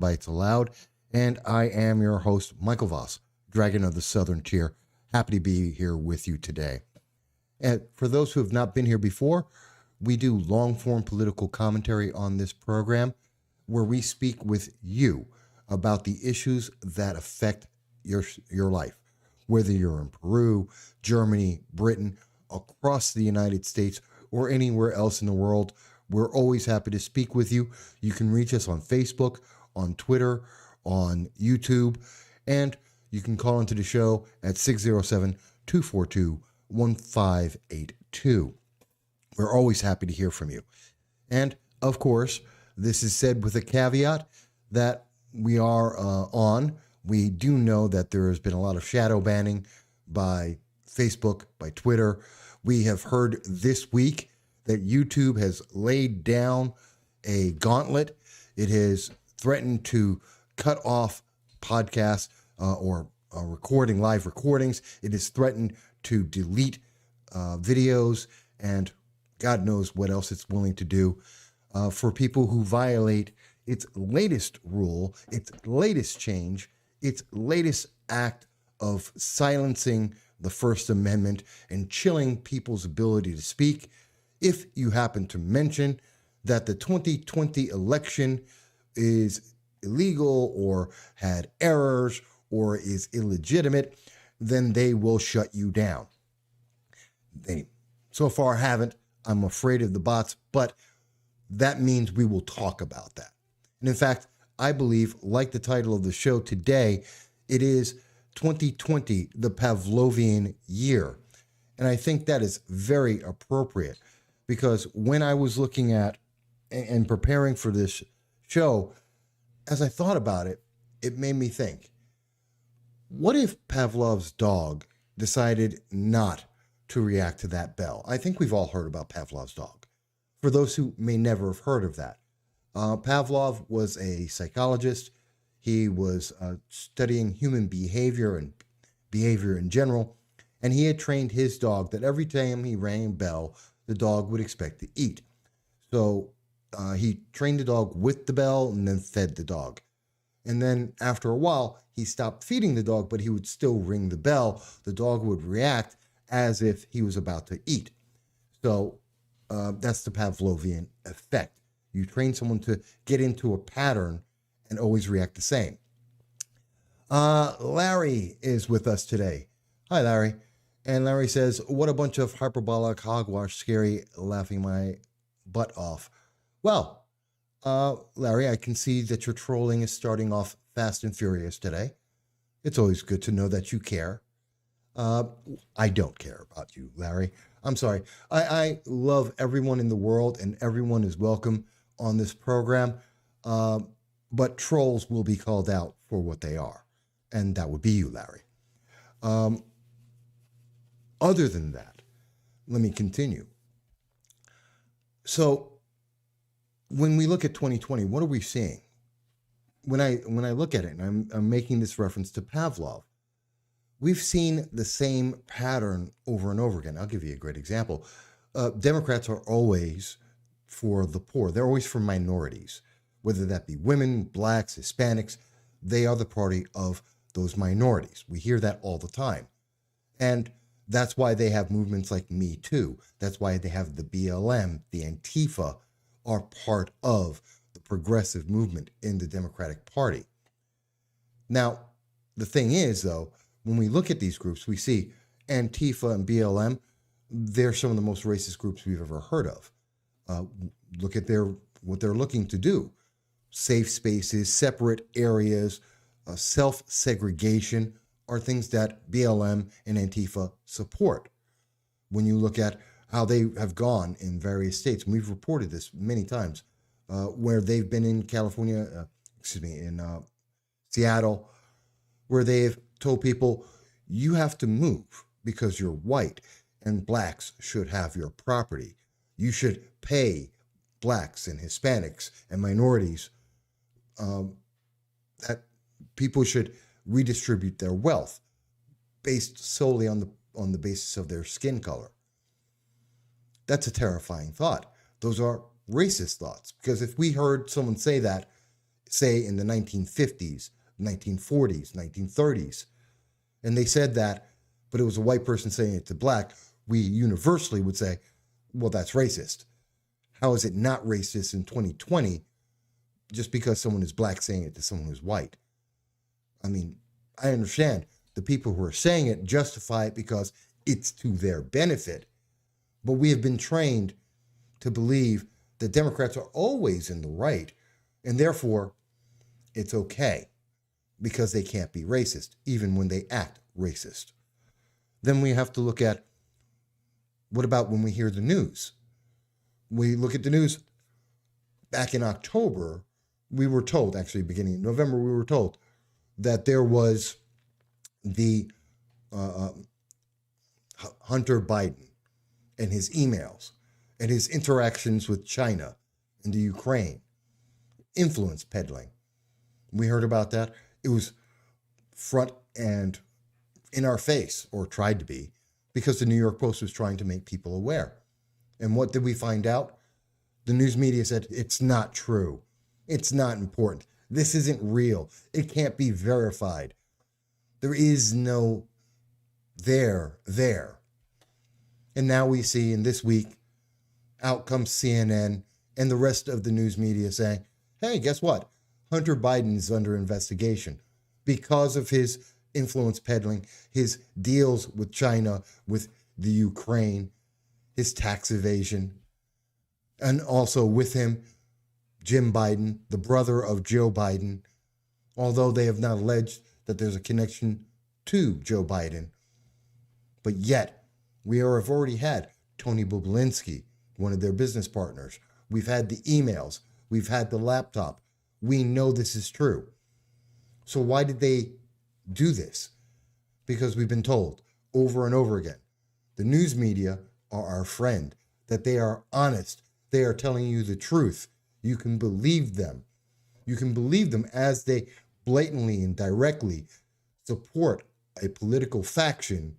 Soundbites Allowed, and I am your host, Michael Voss, Dragon of the Southern Tier. Happy to be here with you today. And for those who have not been here before, we do long-form political commentary on this program where we speak with you about the issues that affect your life, whether you're in Peru, Germany, Britain, across the United States, or anywhere else in the world. We're always happy to speak with you. You can reach us on Facebook, on Twitter, on YouTube, and you can call into the show at 607-242-1582. We're always happy to hear from you. And, of course, this is said with a caveat that we are on. We do know that there has been a lot of shadow banning by Facebook, by Twitter. We have heard this week that YouTube has laid down a gauntlet. It has threatened to cut off podcasts or live recordings. It has threatened to delete videos, and God knows what else it's willing to do for people who violate its latest rule, its latest change, its latest act of silencing the First Amendment and chilling people's ability to speak. If you happen to mention that the 2020 election is illegal or had errors or is illegitimate, then they will shut you down. They so far haven't. I'm afraid of the bots, but that means we will talk about that. And in fact, I believe, like the title of the show today, it is 2020, the Pavlovian year. And I think that is very appropriate because when I was looking at and preparing for this show, as I thought about it, it made me think, what if Pavlov's dog decided not to react to that bell? I think we've all heard about Pavlov's dog. For those who may never have heard of that, Pavlov was a psychologist. He was studying human behavior and behavior in general, and he had trained his dog that every time he rang a bell, the dog would expect to eat. So he trained the dog with the bell and then fed the dog. And then after a while, he stopped feeding the dog, but he would still ring the bell. The dog would react as if he was about to eat. So that's the Pavlovian effect. You train someone to get into a pattern and always react the same. Larry is with us today. Hi, Larry. And Larry says, what a bunch of hyperbolic hogwash, scary, laughing my butt off. Well, Larry, I can see that your trolling is starting off fast and furious today. It's always good to know that you care. I don't care about you, Larry. I'm sorry. I love everyone in the world, and everyone is welcome on this program. But trolls will be called out for what they are. And that would be you, Larry. Other than that, let me continue. So when we look at 2020, what are we seeing? When I look at it, and I'm making this reference to Pavlov, we've seen the same pattern over and over again. I'll give you a great example. Democrats are always for the poor. They're always for minorities, whether that be women, blacks, Hispanics. They are the party of those minorities. We hear that all the time. And that's why they have movements like Me Too. That's why they have the BLM, the Antifa, are part of the progressive movement in the Democratic Party. Now, the thing is, though, when we look at these groups, we see Antifa and BLM, they're some of the most racist groups we've ever heard of. Look at what they're looking to do. Safe spaces, separate areas, self-segregation are things that BLM and Antifa support. When you look at how they have gone in various states, and we've reported this many times, where they've been in California, in Seattle, where they've told people, you have to move because you're white and blacks should have your property. You should pay blacks and Hispanics and minorities, that people should redistribute their wealth based solely on the basis of their skin color. That's a terrifying thought. Those are racist thoughts, because if we heard someone say that, say, in the 1950s, 1940s, 1930s. And they said that, but it was a white person saying it to black, we universally would say, well, that's racist. How is it not racist in 2020 just because someone is black saying it to someone who's white? I mean, I understand the people who are saying it justify it because it's to their benefit. But we have been trained to believe that Democrats are always in the right, and therefore it's okay because they can't be racist, even when they act racist. Then we have to look at, what about when we hear the news? We look at the news. Back in October, we were told, actually beginning in November, we were told that there was the Hunter Biden and his emails and his interactions with China and the Ukraine, influence peddling. We heard about that. It was front and in our face, or tried to be, because the New York Post was trying to make people aware. And what did we find out? The news media said, it's not true. It's not important. This isn't real. It can't be verified. There is no there. And now we see in this week, out comes CNN and the rest of the news media saying, hey, guess what? Hunter Biden is under investigation because of his influence peddling, his deals with China, with the Ukraine, his tax evasion, and also with him, Jim Biden, the brother of Joe Biden, although they have not alleged that there's a connection to Joe Biden. But yet, we have already had Tony Bobulinski, one of their business partners. We've had the emails. We've had the laptop. We know this is true. So why did they do this? Because we've been told over and over again, the news media are our friend, that they are honest. They are telling you the truth. You can believe them. You can believe them as they blatantly and directly support a political faction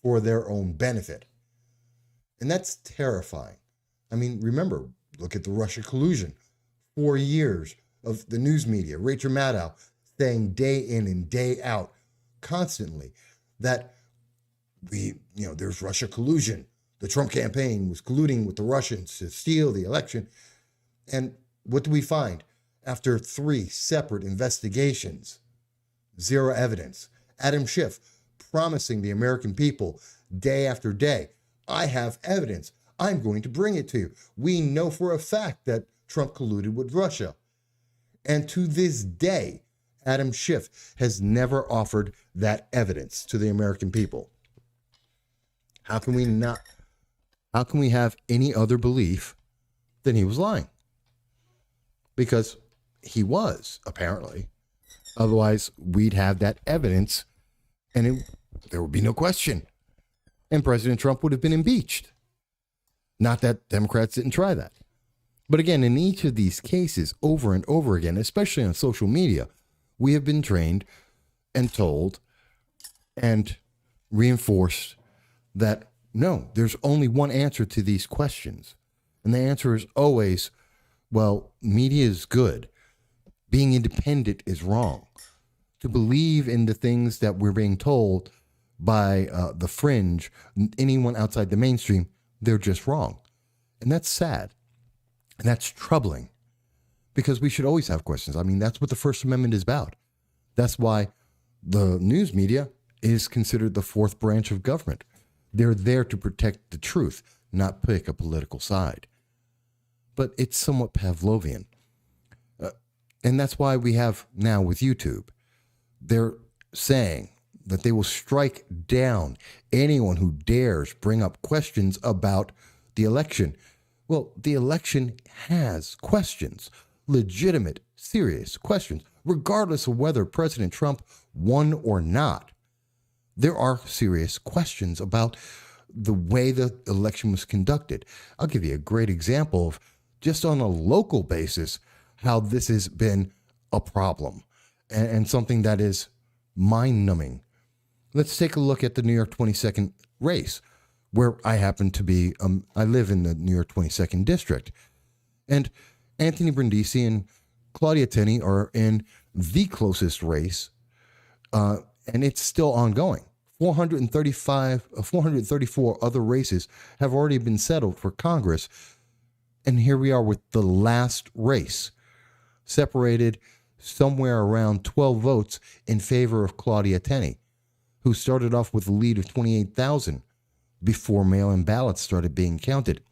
for their own benefit. And that's terrifying. I mean, remember, look at the Russia collusion. 4 years of the news media, Rachel Maddow, saying day in and day out constantly that there's Russia collusion. The Trump campaign was colluding with the Russians to steal the election. And what do we find? After 3 separate investigations, zero evidence. Adam Schiff promising the American people day after day, I have evidence. I'm going to bring it to you. We know for a fact that Trump colluded with Russia. And to this day, Adam Schiff has never offered that evidence to the American people. How can we have any other belief than he was lying? Because he was, apparently. Otherwise, we'd have that evidence and there would be no question. And President Trump would have been impeached. Not that Democrats didn't try that. But again, in each of these cases, over and over again, especially on social media, we have been trained and told and reinforced that no, there's only one answer to these questions. And the answer is always, well, media is good. Being independent is wrong. To believe in the things that we're being told by the fringe, anyone outside the mainstream, they're just wrong. And that's sad. And that's troubling because we should always have questions. I mean, that's what the First Amendment is about. That's why the news media is considered the fourth branch of government. They're there to protect the truth, not pick a political side. But it's somewhat Pavlovian. And that's why we have now with YouTube, they're saying that they will strike down anyone who dares bring up questions about the election. Well, the election has questions, legitimate, serious questions, regardless of whether President Trump won or not. There are serious questions about the way the election was conducted. I'll give you a great example of just on a local basis how this has been a problem and something that is mind-numbing. Let's take a look at the New York 22nd race, where I happen to be, I live in the New York 22nd district. And Anthony Brindisi and Claudia Tenney are in the closest race, and it's still ongoing. 434 other races have already been settled for Congress. And here we are with the last race, separated somewhere around 12 votes in favor of Claudia Tenney, who started off with a lead of 28,000 before mail-in ballots started being counted.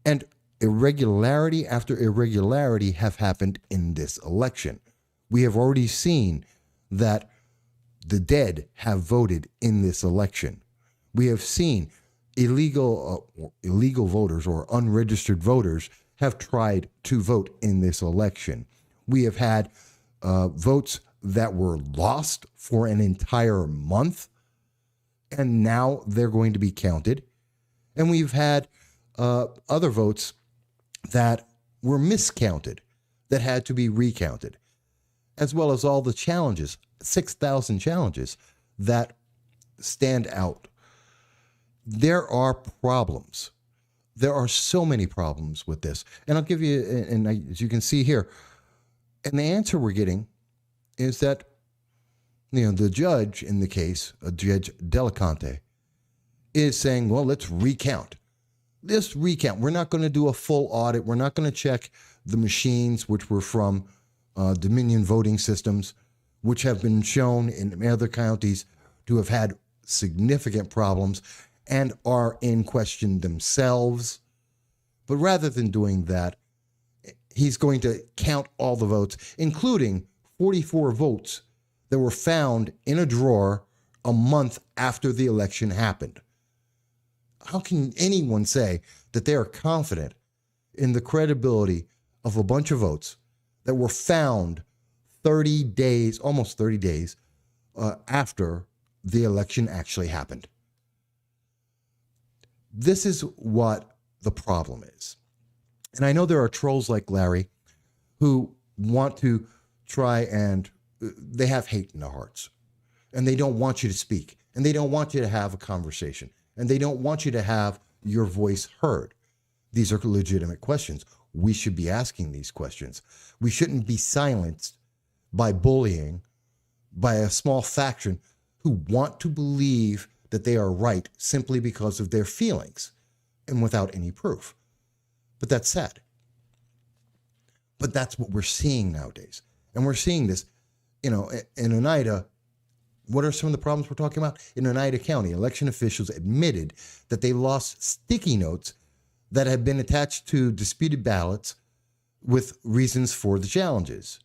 And irregularity after irregularity have happened in this election. We have already seen that the dead have voted in this election. We have seen illegal voters or unregistered voters have tried to vote in this election. We have had votes that were lost for an entire month, and now they're going to be counted. And we've had other votes that were miscounted, that had to be recounted, as well as all the challenges, 6,000 challenges that stand out. There are problems. There are so many problems with this. And I'll give you, and as you can see here, and the answer we're getting is that, the judge in the case, Judge Delaconte, is saying, well, let's recount. This recount. We're not going to do a full audit. We're not going to check the machines, which were from Dominion voting systems, which have been shown in other counties to have had significant problems and are in question themselves. But rather than doing that, he's going to count all the votes, including 44 votes that were found in a drawer a month after the election happened. How can anyone say that they are confident in the credibility of a bunch of votes that were found 30 days, almost 30 days after the election actually happened? This is what the problem is. And I know there are trolls like Larry who want to try and they have hate in their hearts, and they don't want you to speak, and they don't want you to have a conversation, and they don't want you to have your voice heard. These are legitimate questions. We should be asking these questions. We shouldn't be silenced by bullying by a small faction who want to believe that they are right simply because of their feelings and without any proof. But that's sad. But that's what we're seeing nowadays. And we're seeing this, in Oneida. What are some of the problems we're talking about? In Oneida County, election officials admitted that they lost sticky notes that had been attached to disputed ballots with reasons for the challenges.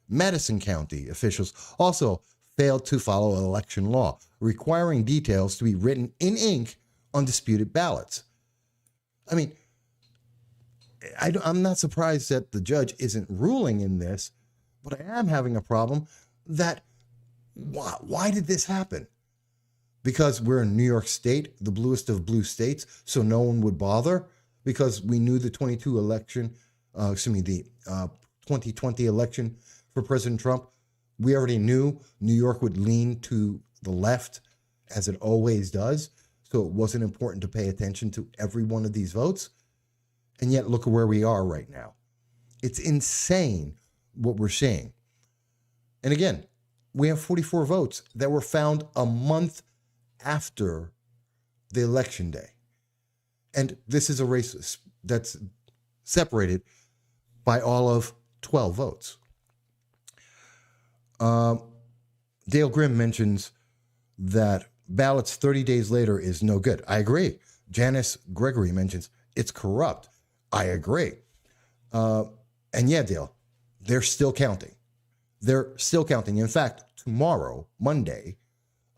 Madison County officials also failed to follow election law, requiring details to be written in ink on disputed ballots. I mean, I'm not surprised that the judge isn't ruling in this, but I am having a problem that why did this happen? Because we're in New York State, the bluest of blue states, so no one would bother because we knew the 2020 election for President Trump. We already knew New York would lean to the left, as it always does, so it wasn't important to pay attention to every one of these votes. And yet, look at where we are right now. It's insane what we're seeing. And again, we have 44 votes that were found a month after the election day. And this is a race that's separated by all of 12 votes. Dale Grimm mentions that ballots 30 days later is no good. I agree. Janice Gregory mentions it's corrupt. I agree. And yeah, Dale, they're still counting. They're still counting. In fact, tomorrow, Monday,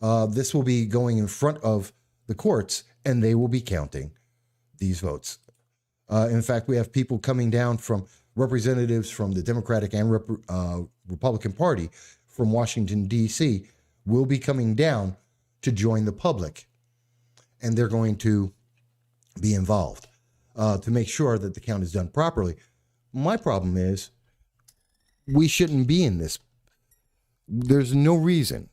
this will be going in front of the courts, and they will be counting these votes. In fact, we have people coming down from representatives from the Democratic and Republican Party from Washington, D.C., will be coming down to join the public, and they're going to be involved to make sure that the count is done properly. My problem is we shouldn't be in this. There's no reason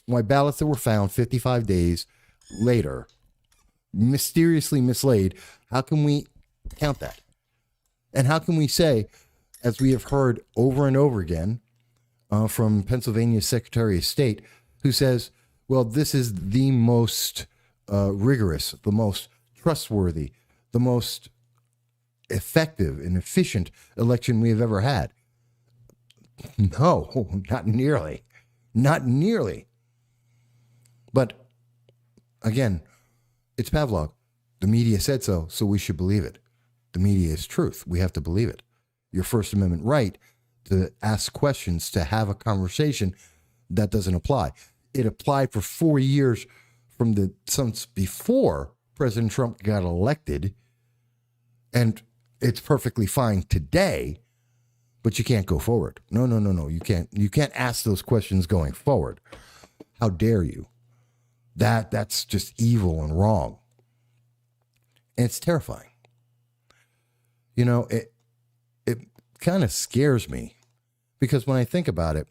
why ballots that were found 55 days later, mysteriously mislaid, how can we count that? And how can we say as we have heard over and over again from Pennsylvania's Secretary of State, who says, well, this is the most rigorous, the most trustworthy, the most effective and efficient election we have ever had. No, not nearly. Not nearly. But again, it's Pavlov. The media said so, so we should believe it. The media is truth. We have to believe it. Your First Amendment right to ask questions, to have a conversation, that doesn't apply. It applied for 4 years since before President Trump got elected, and it's perfectly fine today, but you can't go forward. No. You can't ask those questions going forward. How dare you? That's just evil and wrong. And it's terrifying. You know, it kind of scares me because when I think about it,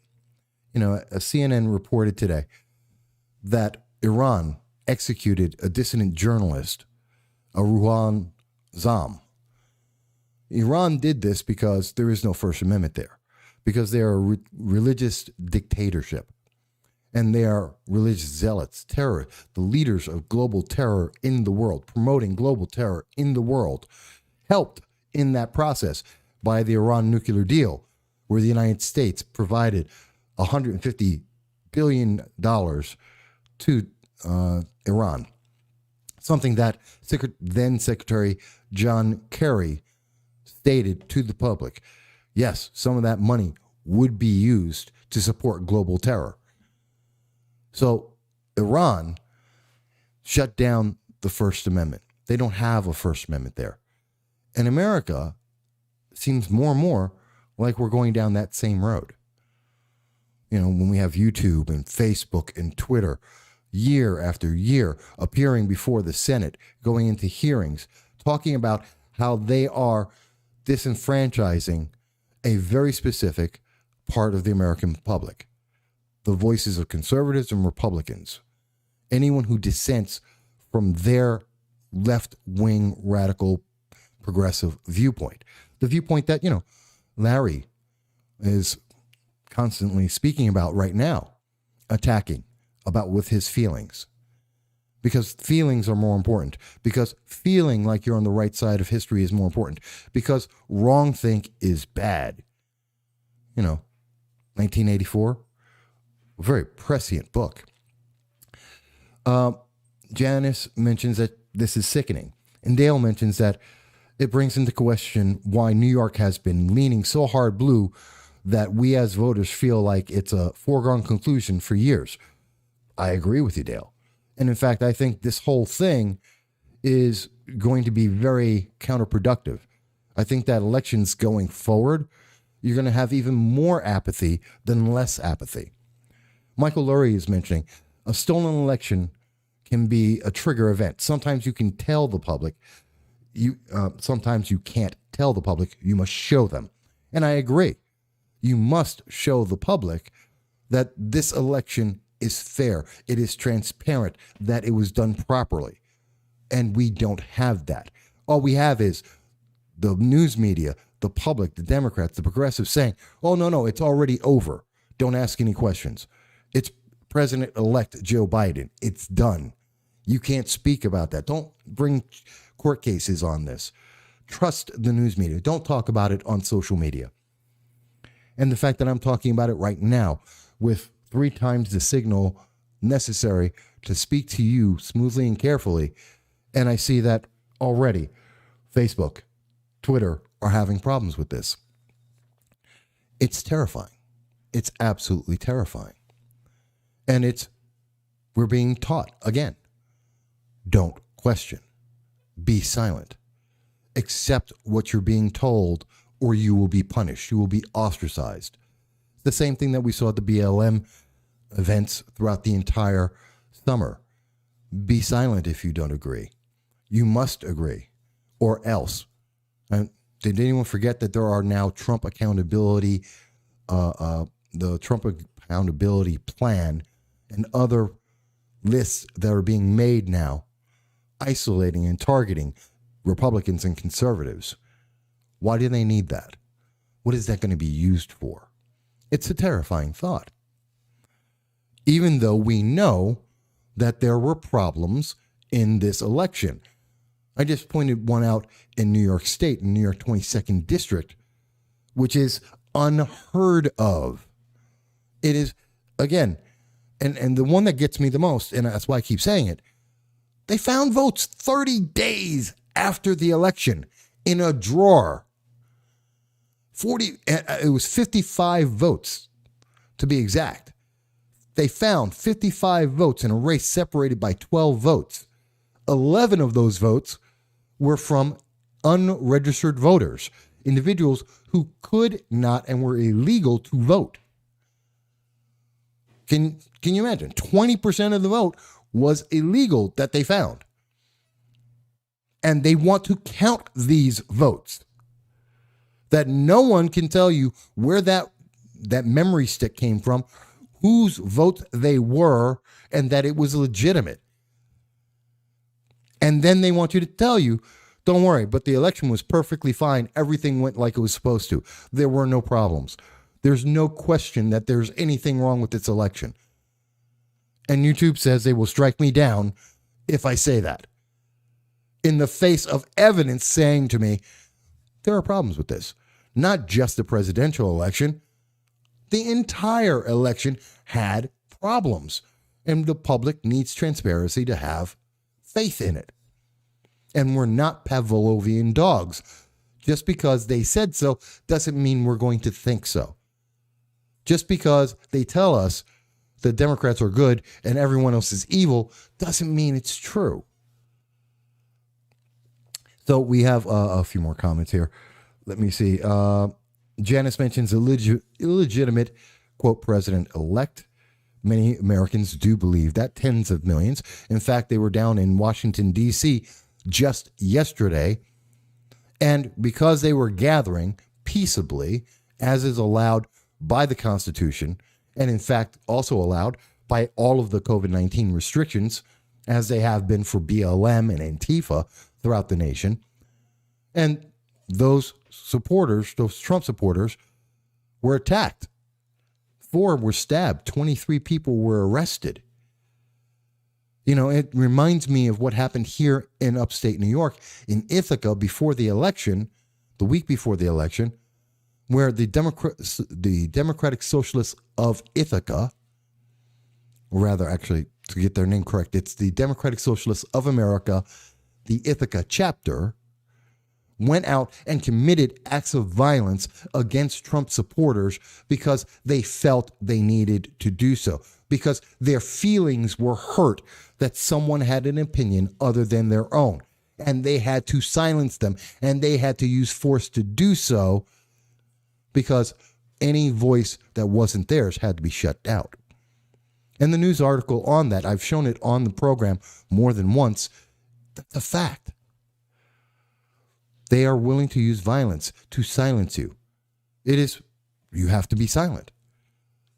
you know, a CNN reported today that Iran executed a dissident journalist, a Ruhan Zam. Iran did this because there is no First Amendment there, because they are a religious dictatorship, and they are religious zealots, terrorists, the leaders of global terror in the world, promoting global terror in the world, helped in that process by the Iran nuclear deal, where the United States provided $150 billion to Iran, something that then Secretary John Kerry stated to the public. Yes, some of that money would be used to support global terror. So Iran shut down the First Amendment. They don't have a First Amendment there. And America seems more and more like we're going down that same road. You know, when we have YouTube and Facebook and Twitter year after year appearing before the Senate, going into hearings, talking about how they are disenfranchising a very specific part of the American public. The voices of conservatives and Republicans. Anyone who dissents from their left-wing radical progressive viewpoint. The viewpoint that, you know, Larry is constantly speaking about right now, attacking about with his feelings. Because feelings are more important. Because feeling like you're on the right side of history is more important. Because wrongthink is bad. You know, 1984, a very prescient book. Janice mentions that this is sickening. And Dale mentions that it brings into question why New York has been leaning so hard blue that we as voters feel like it's a foregone conclusion for years. I agree with you, Dale. And in fact, I think this whole thing is going to be very counterproductive. I think that elections going forward, you're going to have even more apathy than less apathy. Michael Lurie is mentioning a stolen election can be a trigger event. Sometimes you can tell the public. Sometimes you can't tell the public. You must show them. And I agree. You must show the public that this election is fair. It is transparent, that it was done properly. And we don't have that. All we have is the news media, the public, the Democrats, the progressives saying, oh, no, it's already over. Don't ask any questions. It's President-elect Joe Biden. It's done. You can't speak about that. Don't bring court cases on this. Trust the news media. Don't talk about it on social media. And the fact that I'm talking about it right now with 3 times the signal necessary to speak to you smoothly and carefully, and I see that already Facebook, Twitter are having problems with this. It's terrifying. It's absolutely terrifying. And we're being taught again. Don't question. Be silent. Accept what you're being told, or you will be punished. You will be ostracized. It's the same thing that we saw at the BLM events throughout the entire summer. Be silent if you don't agree. You must agree, or else. And did anyone forget that there are now Trump accountability, the Trump accountability plan, and other lists that are being made now, isolating and targeting Republicans and conservatives? Why do they need that? What is that going to be used for? It's a terrifying thought. Even though we know that there were problems in this election. I just pointed one out in New York State, in New York 22nd District, which is unheard of. It is, again, and the one that gets me the most, and that's why I keep saying it, they found votes 30 days after the election in a drawer. It was 55 votes, to be exact. They found 55 votes in a race separated by 12 votes. 11 of those votes were from unregistered voters, individuals who could not and were illegal to vote. Can you imagine? 20% of the vote was illegal that they found. And they want to count these votes. That no one can tell you where that memory stick came from, whose votes they were, and that it was legitimate. And then they want you to tell you, don't worry, but the election was perfectly fine. Everything went like it was supposed to. There were no problems. There's no question that there's anything wrong with this election. And YouTube says they will strike me down if I say that. In the face of evidence saying to me, there are problems with this. Not just the presidential election. The entire election had problems. And the public needs transparency to have faith in it. And we're not Pavlovian dogs. Just because they said so doesn't mean we're going to think so. Just because they tell us the Democrats are good and everyone else is evil doesn't mean it's true. So we have a few more comments here. Let me see. Janice mentions illegitimate, quote, president-elect. Many Americans do believe that, tens of millions. In fact, they were down in Washington, D.C. just yesterday. And because they were gathering peaceably, as is allowed by the Constitution, and in fact also allowed by all of the COVID-19 restrictions, as they have been for BLM and Antifa throughout the nation. And those supporters, those Trump supporters, were attacked. 4 were stabbed. 23 people were arrested. You know, it reminds me of what happened here in upstate New York, in Ithaca before the election, the week before the election, where the Democratic Socialists of Ithaca, or rather, actually, to get their name correct, it's the Democratic Socialists of America, the Ithaca chapter, went out and committed acts of violence against Trump supporters because they felt they needed to do so, because their feelings were hurt that someone had an opinion other than their own, and they had to silence them, and they had to use force to do so because any voice that wasn't theirs had to be shut out. And the news article on that, I've shown it on the program more than once, that's a fact. They are willing to use violence to silence you. You have to be silent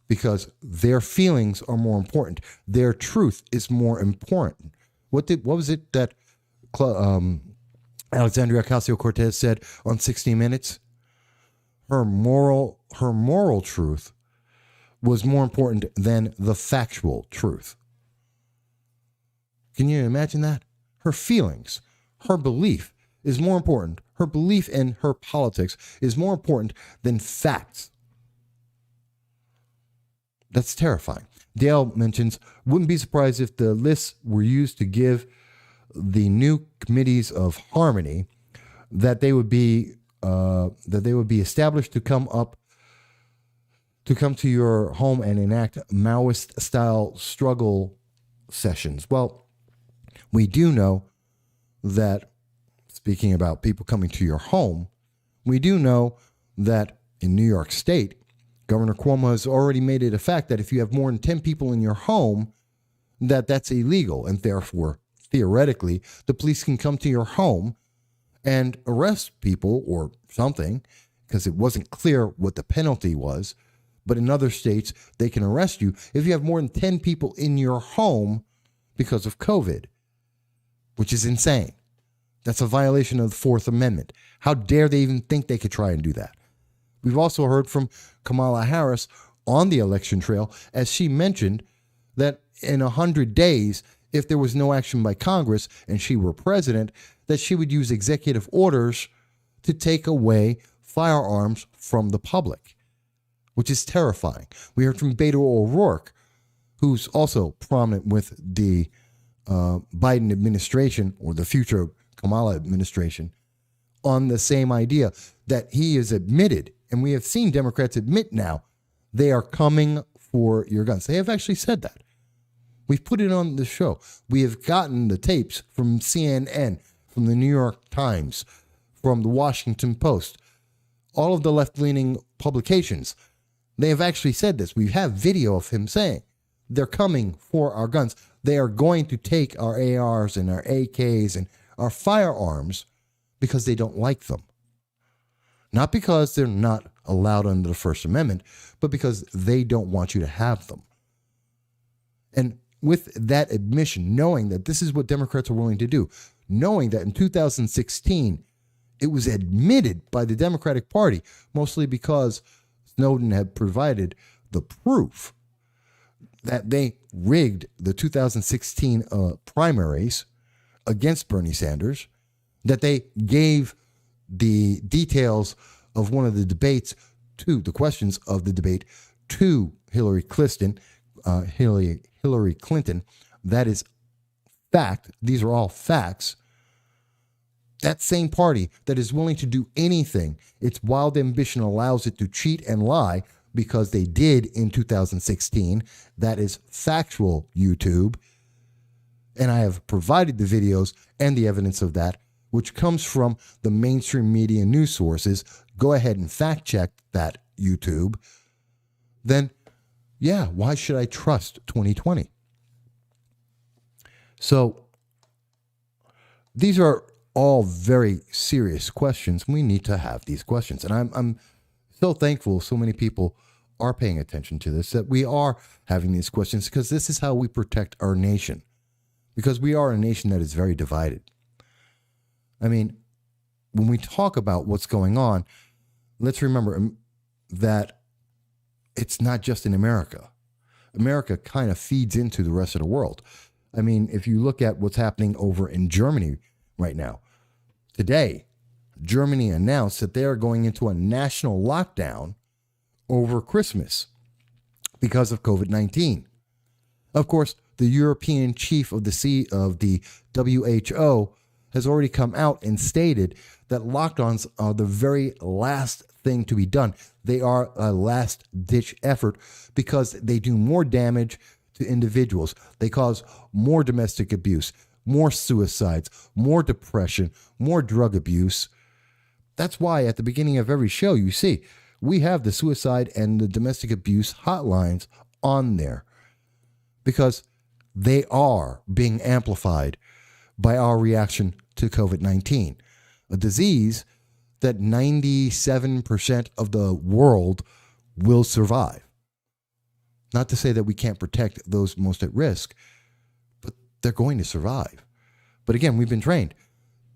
because their feelings are more important. Their truth is more important. What was it that Alexandria Ocasio-Cortez said on 60 Minutes? Her moral truth was more important than the factual truth. Can you imagine that? Her feelings, her belief is more important. Her belief in her politics is more important than facts. That's terrifying. Dale mentions, wouldn't be surprised if the lists were used to give the new committees of harmony that they would be established to come to your home and enact Maoist-style struggle sessions. Well, we do know that, speaking about people coming to your home, we do know that in New York State, Governor Cuomo has already made it a fact that if you have more than 10 people in your home, that's illegal. And therefore, theoretically, the police can come to your home and arrest people or something, because it wasn't clear what the penalty was. But in other states, they can arrest you if you have more than 10 people in your home because of COVID, which is insane. That's a violation of the Fourth Amendment. How dare they even think they could try and do that? We've also heard from Kamala Harris on the election trail, as she mentioned that in 100 days, if there was no action by Congress and she were president, that she would use executive orders to take away firearms from the public, which is terrifying. We heard from Beto O'Rourke, who's also prominent with the Biden administration or the future Kamala administration, on the same idea that he has admitted, and we have seen Democrats admit now, they are coming for your guns. They have actually said that. We've put it on the show. We have gotten the tapes from CNN, from the New York Times, from the Washington Post, all of the left-leaning publications. They have actually said this. We have video of him saying they're coming for our guns. They are going to take our ARs and our AKs and our firearms because they don't like them. Not because they're not allowed under the First Amendment, but because they don't want you to have them. And with that admission, knowing that this is what Democrats are willing to do, knowing that in 2016, it was admitted by the Democratic Party, mostly because Snowden had provided the proof that they rigged the 2016 primaries against Bernie Sanders, that they gave the details of one of the debates to the questions of the debate to Hillary Clinton. That is fact. These are all facts. That same party that is willing to do anything, its wild ambition allows it to cheat and lie, because they did in 2016. That is factual, YouTube. And I have provided the videos and the evidence of that, which comes from the mainstream media news sources. Go ahead and fact check that, YouTube. Then, yeah, why should I trust 2020? So these are all very serious questions. We need to have these questions. And I'm so thankful so many people are paying attention to this, that we are having these questions, because this is how we protect our nation. Because we are a nation that is very divided. I mean, when we talk about what's going on, let's remember that it's not just in America. America kind of feeds into the rest of the world. I mean, if you look at what's happening over in Germany right now, today, Germany announced that they are going into a national lockdown over Christmas because of COVID-19. Of course, the European chief of the WHO has already come out and stated that lockdowns are the very last thing to be done. They are a last-ditch effort because they do more damage to individuals. They cause more domestic abuse, more suicides, more depression, more drug abuse. That's why at the beginning of every show, you see, we have the suicide and the domestic abuse hotlines on there, because they are being amplified by our reaction to COVID-19, a disease that 97% of the world will survive. Not to say that we can't protect those most at risk, but they're going to survive. But again, we've been trained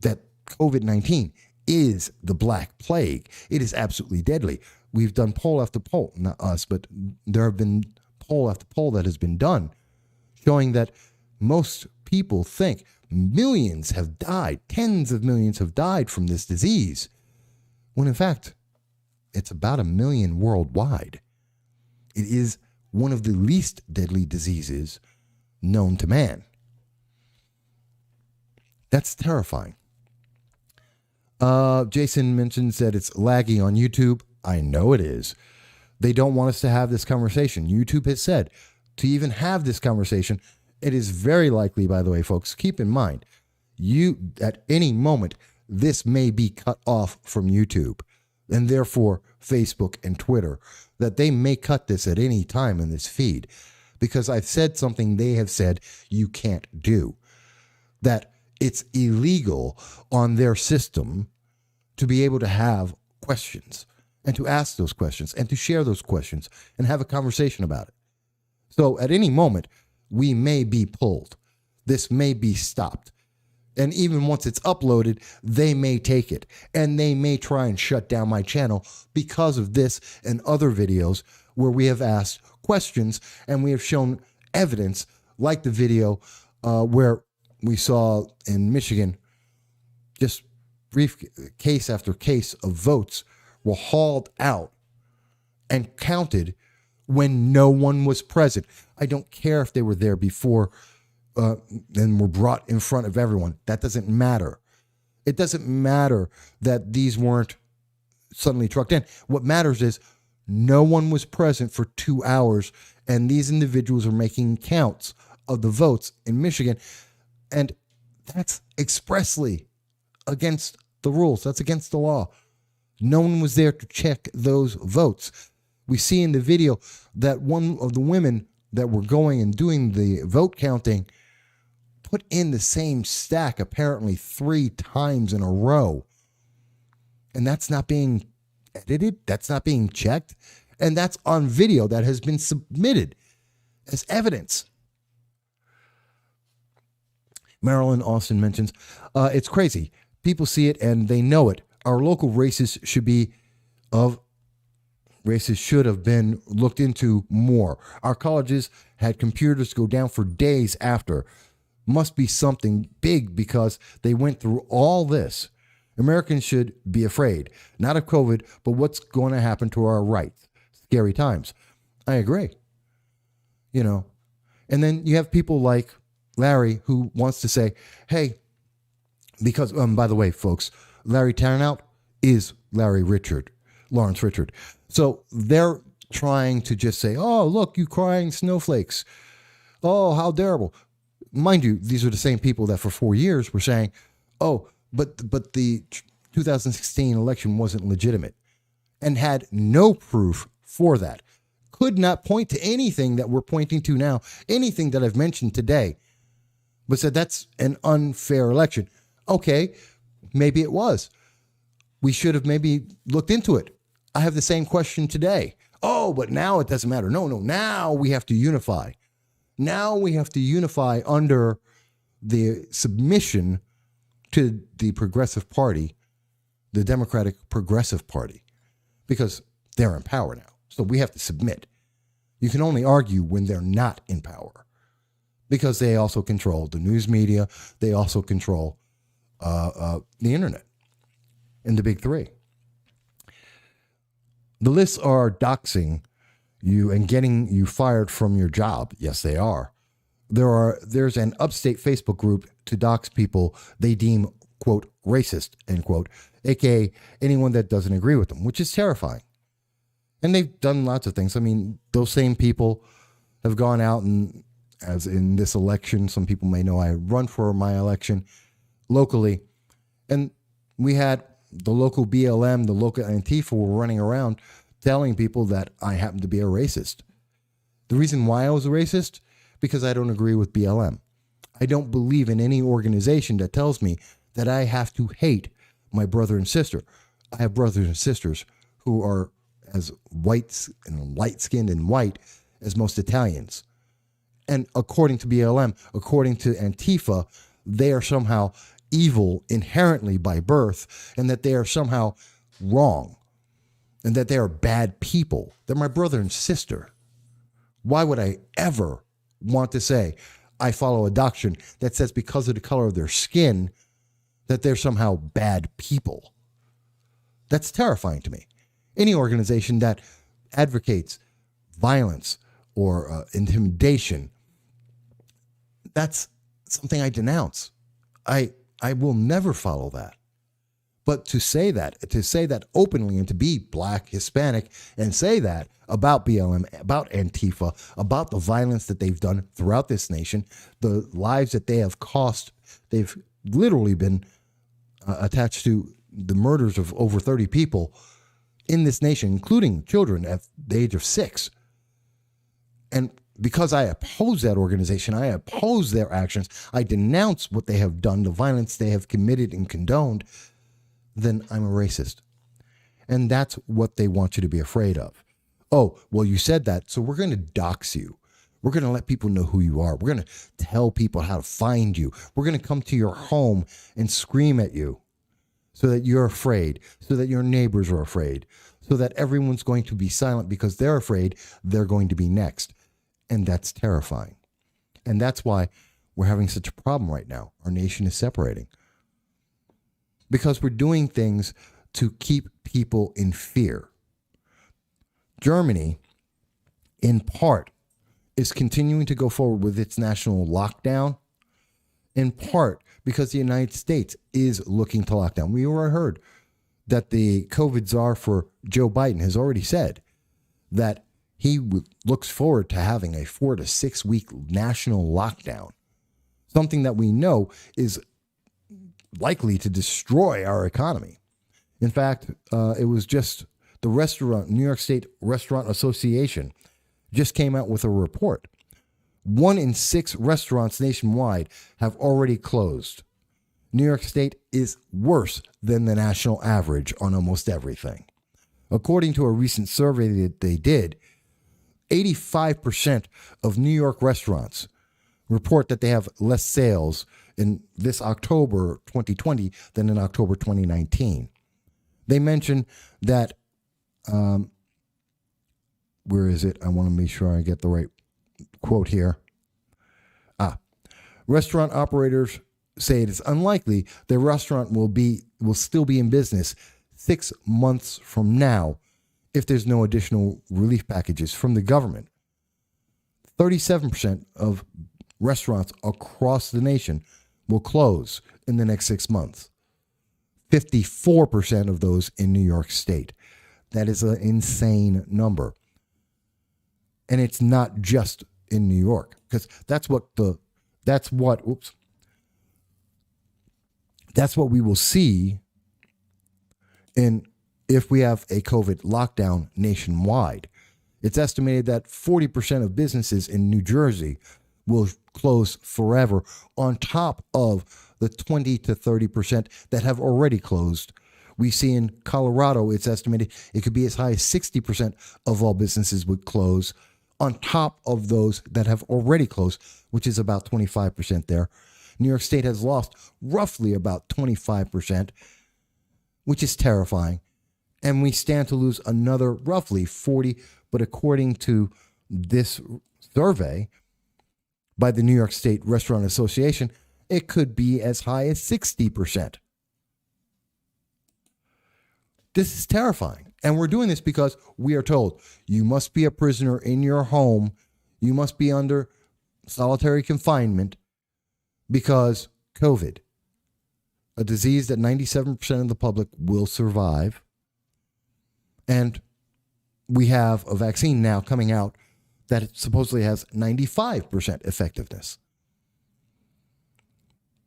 that COVID-19 is the Black Plague. It is absolutely deadly. We've done poll after poll, not us, but there have been poll after poll that has been done showing that most people think millions have died, tens of millions have died from this disease, when in fact, it's about 1 million worldwide. It is one of the least deadly diseases known to man. That's terrifying. Jason mentions that it's laggy on YouTube. I know it is. They don't want us to have this conversation. YouTube has said to even have this conversation, it is very likely, by the way, folks, keep in mind, at any moment, this may be cut off from YouTube, and therefore Facebook and Twitter, that they may cut this at any time in this feed, because I've said something they have said you can't do, that it's illegal on their system to be able to have questions and to ask those questions and to share those questions and have a conversation about it. So at any moment, we may be pulled. This may be stopped. And even once it's uploaded, they may take it and they may try and shut down my channel because of this and other videos where we have asked questions and we have shown evidence, like the video where we saw in Michigan, just brief case after case of votes were hauled out and counted when no one was present. I don't care if they were there before and were brought in front of everyone. That doesn't matter. It doesn't matter that these weren't suddenly trucked in. What matters is no one was present for 2 hours, and these individuals are making counts of the votes in Michigan, and that's expressly against the rules. That's against the law. No one was there to check those votes. We see in the video that one of the women that were going and doing the vote counting put in the same stack apparently 3 times in a row. And that's not being edited. That's not being checked. And that's on video that has been submitted as evidence. Marilyn Austin mentions, it's crazy. People see it and they know it. Our local races should have been looked into more. Our colleges had computers go down for days after. Must be something big because they went through all this. Americans should be afraid, not of COVID, but what's going to happen to our rights. Scary times. I agree. And then you have people like Larry who wants to say, hey, because, by the way, folks, Larry Tarnout is Lawrence Richard. So they're trying to just say, oh, look, you crying snowflakes. Oh, how terrible. Mind you, these are the same people that for 4 years were saying, oh, but the 2016 election wasn't legitimate, and had no proof for that. Could not point to anything that we're pointing to now, anything that I've mentioned today, but said that's an unfair election. Okay, maybe it was. We should have maybe looked into it. I have the same question today. Oh, but now it doesn't matter. No, now we have to unify. Now we have to unify under the submission to the Progressive Party, the Democratic Progressive Party, because they're in power now. So we have to submit. You can only argue when they're not in power, because they also control the news media. They also control the internet and the big three. The lists are doxing you and getting you fired from your job. Yes, they are. There's an upstate Facebook group to dox people they deem, quote, racist, end quote, aka anyone that doesn't agree with them, which is terrifying. And they've done lots of things. I mean, those same people have gone out and, as in this election, some people may know I run for my election locally, and we had the local BLM, the local ANTIFA were running around telling people that I happen to be a racist. The reason why I was a racist? Because I don't agree with BLM. I don't believe in any organization that tells me that I have to hate my brother and sister. I have brothers and sisters who are as white and light-skinned and white as most Italians. And according to BLM, according to Antifa, they are somehow evil inherently by birth, and that they are somehow wrong, and that they are bad people. They're my brother and sister. Why would I ever want to say I follow a doctrine that says because of the color of their skin that they're somehow bad people? That's terrifying to me. Any organization that advocates violence or intimidation, that's something I denounce. I will never follow that. But to say that openly, and to be Black, Hispanic, and say that about BLM, about Antifa, about the violence that they've done throughout this nation, the lives that they have cost, they've literally been attached to the murders of over 30 people in this nation, including children at the age of 6. And because I oppose that organization, I oppose their actions, I denounce what they have done, the violence they have committed and condoned, then I'm a racist. And that's what they want you to be afraid of. Oh, well, you said that, so we're going to dox you. We're going to let people know who you are. We're going to tell people how to find you. We're going to come to your home and scream at you so that you're afraid, so that your neighbors are afraid, so that everyone's going to be silent because they're afraid they're going to be next. And that's terrifying. And that's why we're having such a problem right now. Our nation is separating because we're doing things to keep people in fear. Germany, in part, is continuing to go forward with its national lockdown, in part because the United States is looking to lock down. We already heard that the COVID czar for Joe Biden has already said that he looks forward to having a 4 to 6 week national lockdown, something that we know is likely to destroy our economy. In fact, it was just the New York State Restaurant Association just came out with a report. 1 in 6 restaurants nationwide have already closed. New York State is worse than the national average on almost everything. According to a recent survey that they did, 85% of New York restaurants report that they have less sales in this October 2020 than in October 2019. They mention that, where is it? I want to make sure I get the right quote here. Restaurant operators say it is unlikely their restaurant will still be in business 6 months from now if there's no additional relief packages from the government. 37% of restaurants across the nation will close in the next 6 months. 54% of those in New York State. That is an insane number. And it's not just in New York, because that's what we will see if we have a COVID lockdown nationwide. It's estimated that 40% of businesses in New Jersey will close forever, on top of the 20 to 30% that have already closed. We see in Colorado, it's estimated it could be as high as 60% of all businesses would close, on top of those that have already closed, which is about 25% there. New York State has lost roughly about 25%, which is terrifying. And we stand to lose another roughly 40, but according to this survey by the New York State Restaurant Association, it could be as high as 60%. This is terrifying. And we're doing this because we are told you must be a prisoner in your home. You must be under solitary confinement because COVID, a disease that 97% of the public will survive. And we have a vaccine now coming out that supposedly has 95% effectiveness,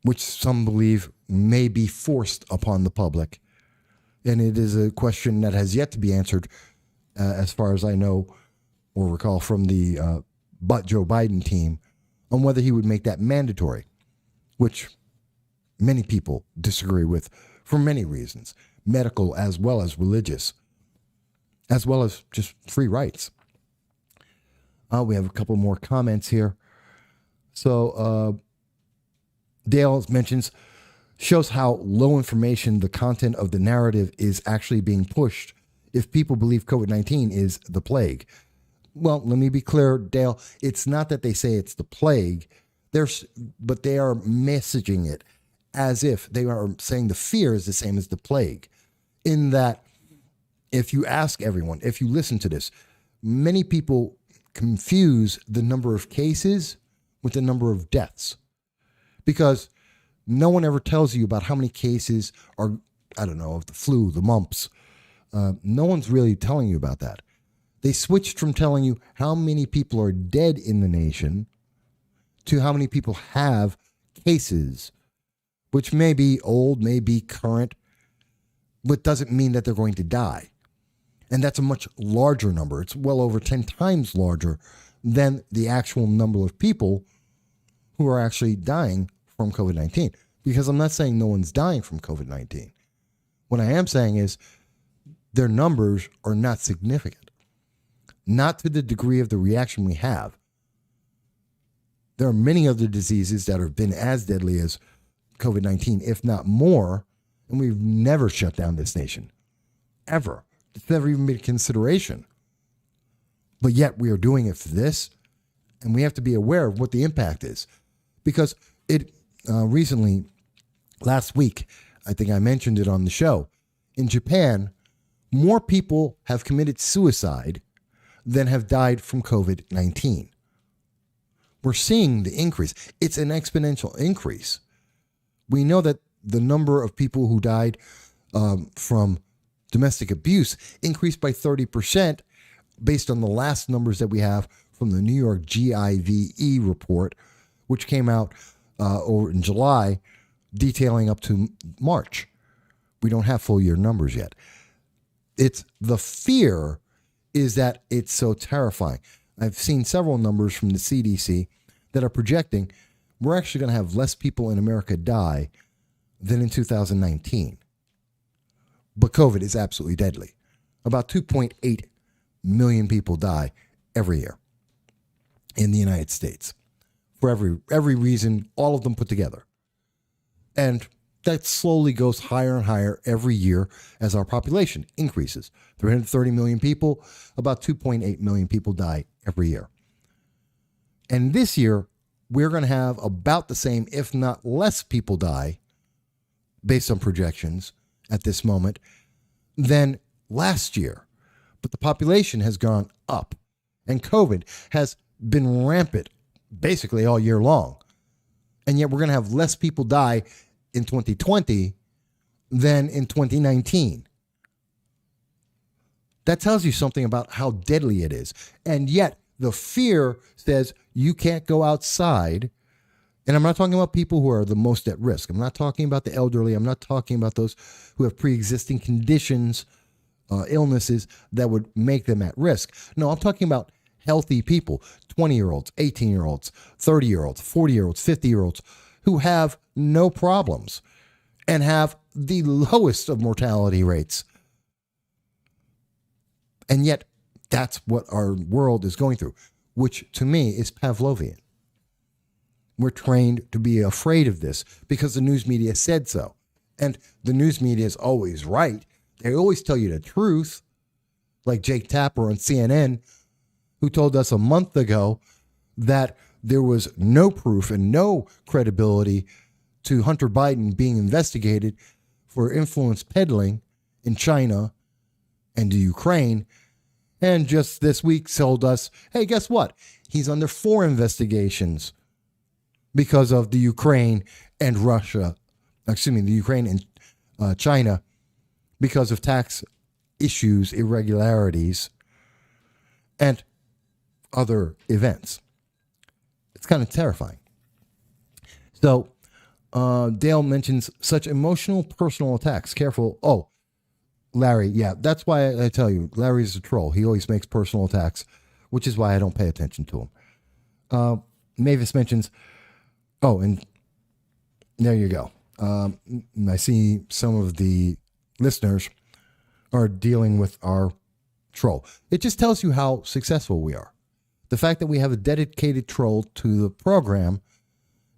which some believe may be forced upon the public. And it is a question that has yet to be answered, as far as I know or recall from the Joe Biden team, on whether he would make that mandatory, which many people disagree with for many reasons, medical as well as religious, as well as just free rights. We have a couple more comments here. So Dale mentions, shows how low information the content of the narrative is actually being pushed if people believe COVID-19 is the plague. Well, let me be clear, Dale. It's not that they say it's the plague, but they are messaging it as if they are saying the fear is the same as the plague. In that, if you ask everyone, if you listen to this, many people confuse the number of cases with the number of deaths, because no one ever tells you about how many cases are, of the flu, the mumps. No one's really telling you about that. They switched from telling you how many people are dead in the nation to how many people have cases, which may be old, may be current, but doesn't mean that they're going to die. And that's a much larger number. It's well over 10 times larger than the actual number of people who are actually dying from COVID-19. Because I'm not saying no one's dying from COVID-19. What I am saying is their numbers are not significant. Not to the degree of the reaction we have. There are many other diseases that have been as deadly as COVID-19, if not more, and we've never shut down this nation. Ever. It's never even been a consideration. But yet we are doing it for this, and we have to be aware of what the impact is. Because it recently, last week, I think I mentioned it on the show, in Japan, more people have committed suicide than have died from COVID-19. We're seeing the increase. It's an exponential increase. We know that the number of people who died from domestic abuse increased by 30% based on the last numbers that we have from the New York GIVE report, which came out over in July, detailing up to March. We don't have full year numbers yet. It's the fear is that it's so terrifying. I've seen several numbers from the CDC that are projecting we're actually going to have less people in America die than in 2019. But COVID is absolutely deadly. About 2.8 million people die every year in the United States for every reason, all of them put together. And that slowly goes higher and higher every year as our population increases. 330 million people, about 2.8 million people die every year. And this year, we're going to have about the same, if not less people die, based on projections at this moment, than last year. But the population has gone up, and COVID has been rampant basically all year long. And yet we're going to have less people die in 2020 than in 2019. That tells you something about how deadly it is. And yet the fear says you can't go outside. And I'm not talking about people who are the most at risk. I'm not talking about the elderly. I'm not talking about those who have pre-existing conditions, illnesses that would make them at risk. No, I'm talking about healthy people, 20-year-olds, 18-year-olds, 30-year-olds, 40-year-olds, 50-year-olds, who have no problems and have the lowest of mortality rates. And yet, that's what our world is going through, which to me is Pavlovian. We're trained to be afraid of this because the news media said so. And the news media is always right. They always tell you the truth, like Jake Tapper on CNN, who told us a month ago that there was no proof and no credibility to Hunter Biden being investigated for influence peddling in China and the Ukraine. And just this week told us, hey, guess what? He's under 4 investigations because of the Ukraine and Russia, the Ukraine and China, because of tax issues, irregularities, and other events. It's kind of terrifying. So Dale mentions such emotional personal attacks. Careful. Oh, Larry. Yeah, that's why I tell you, Larry's a troll. He always makes personal attacks, which is why I don't pay attention to him. Mavis mentions, oh, and there you go. I see some of the listeners are dealing with our troll. It just tells you how successful we are. The fact that we have a dedicated troll to the program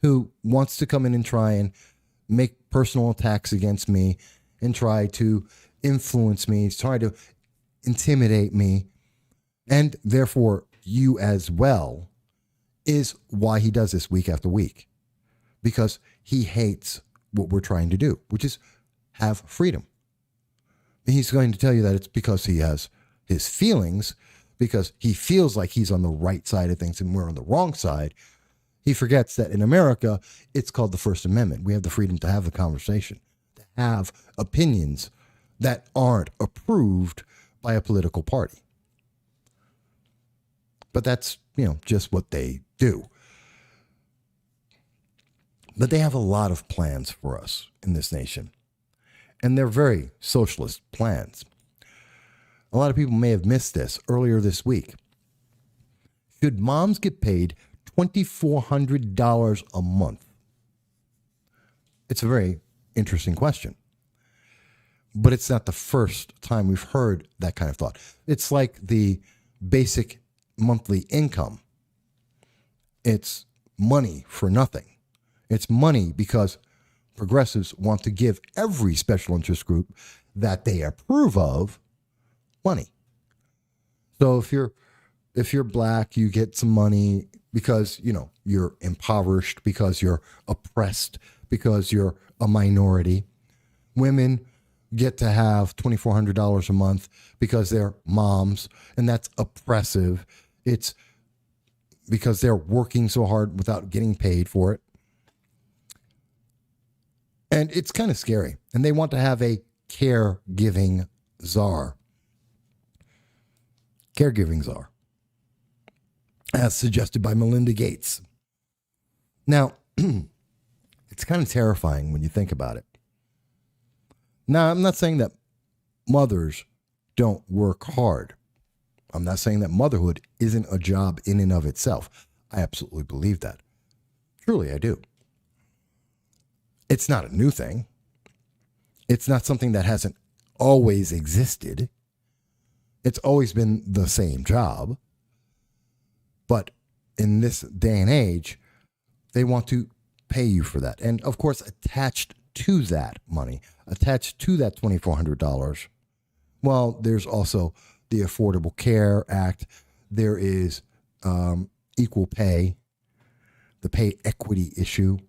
who wants to come in and try and make personal attacks against me and try to influence me, try to intimidate me, and therefore you as well, is why he does this week after week. Because he hates what we're trying to do, which is have freedom. And he's going to tell you that it's because he has his feelings, because he feels like he's on the right side of things and we're on the wrong side. He forgets that in America, it's called the First Amendment. We have the freedom to have the conversation, to have opinions that aren't approved by a political party. But that's, just what they do. But they have a lot of plans for us in this nation. And they're very socialist plans. A lot of people may have missed this earlier this week. Should moms get paid $2,400 a month? It's a very interesting question. But it's not the first time we've heard that kind of thought. It's like the basic monthly income. It's money for nothing. It's money because progressives want to give every special interest group that they approve of money. So if you're black, you get some money because, you're impoverished, because you're oppressed, because you're a minority. Women get to have $2,400 a month because they're moms, and that's oppressive. It's because they're working so hard without getting paid for it. And it's kind of scary. And they want to have a caregiving czar. Caregiving czar, as suggested by Melinda Gates. Now, it's kind of terrifying when you think about it. Now, I'm not saying that mothers don't work hard. I'm not saying that motherhood isn't a job in and of itself. I absolutely believe that. Truly, I do. It's not a new thing. It's not something that hasn't always existed. It's always been the same job. But in this day and age, they want to pay you for that. And of course, attached to that money, attached to that $2,400, well, there's also the Affordable Care Act. There is equal pay, the pay equity issue.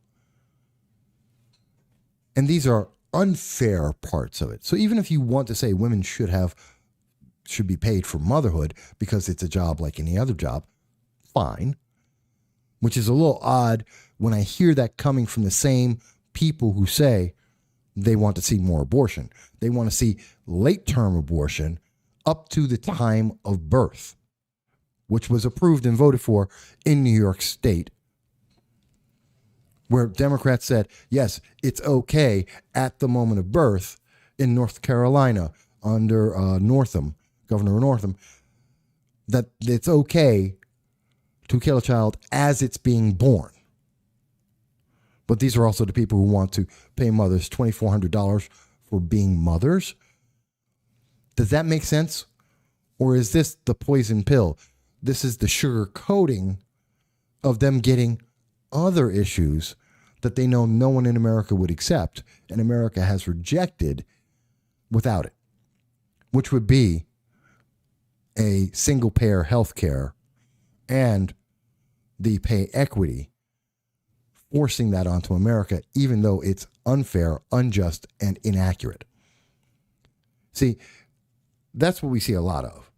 And these are unfair parts of it. So even if you want to say women should be paid for motherhood because it's a job like any other job, fine. Which is a little odd when I hear that coming from the same people who say they want to see more abortion. They want to see late-term abortion up to the time of birth, which was approved and voted for in New York State, where Democrats said, yes, it's okay at the moment of birth. In North Carolina under Governor Northam, that it's okay to kill a child as it's being born. But these are also the people who want to pay mothers $2,400 for being mothers. Does that make sense? Or is this the poison pill? This is the sugar coating of them getting other issues that they know no one in America would accept, and America has rejected without it, which would be a single-payer health care and the pay equity, forcing that onto America, even though it's unfair, unjust, and inaccurate. See, that's what we see a lot of.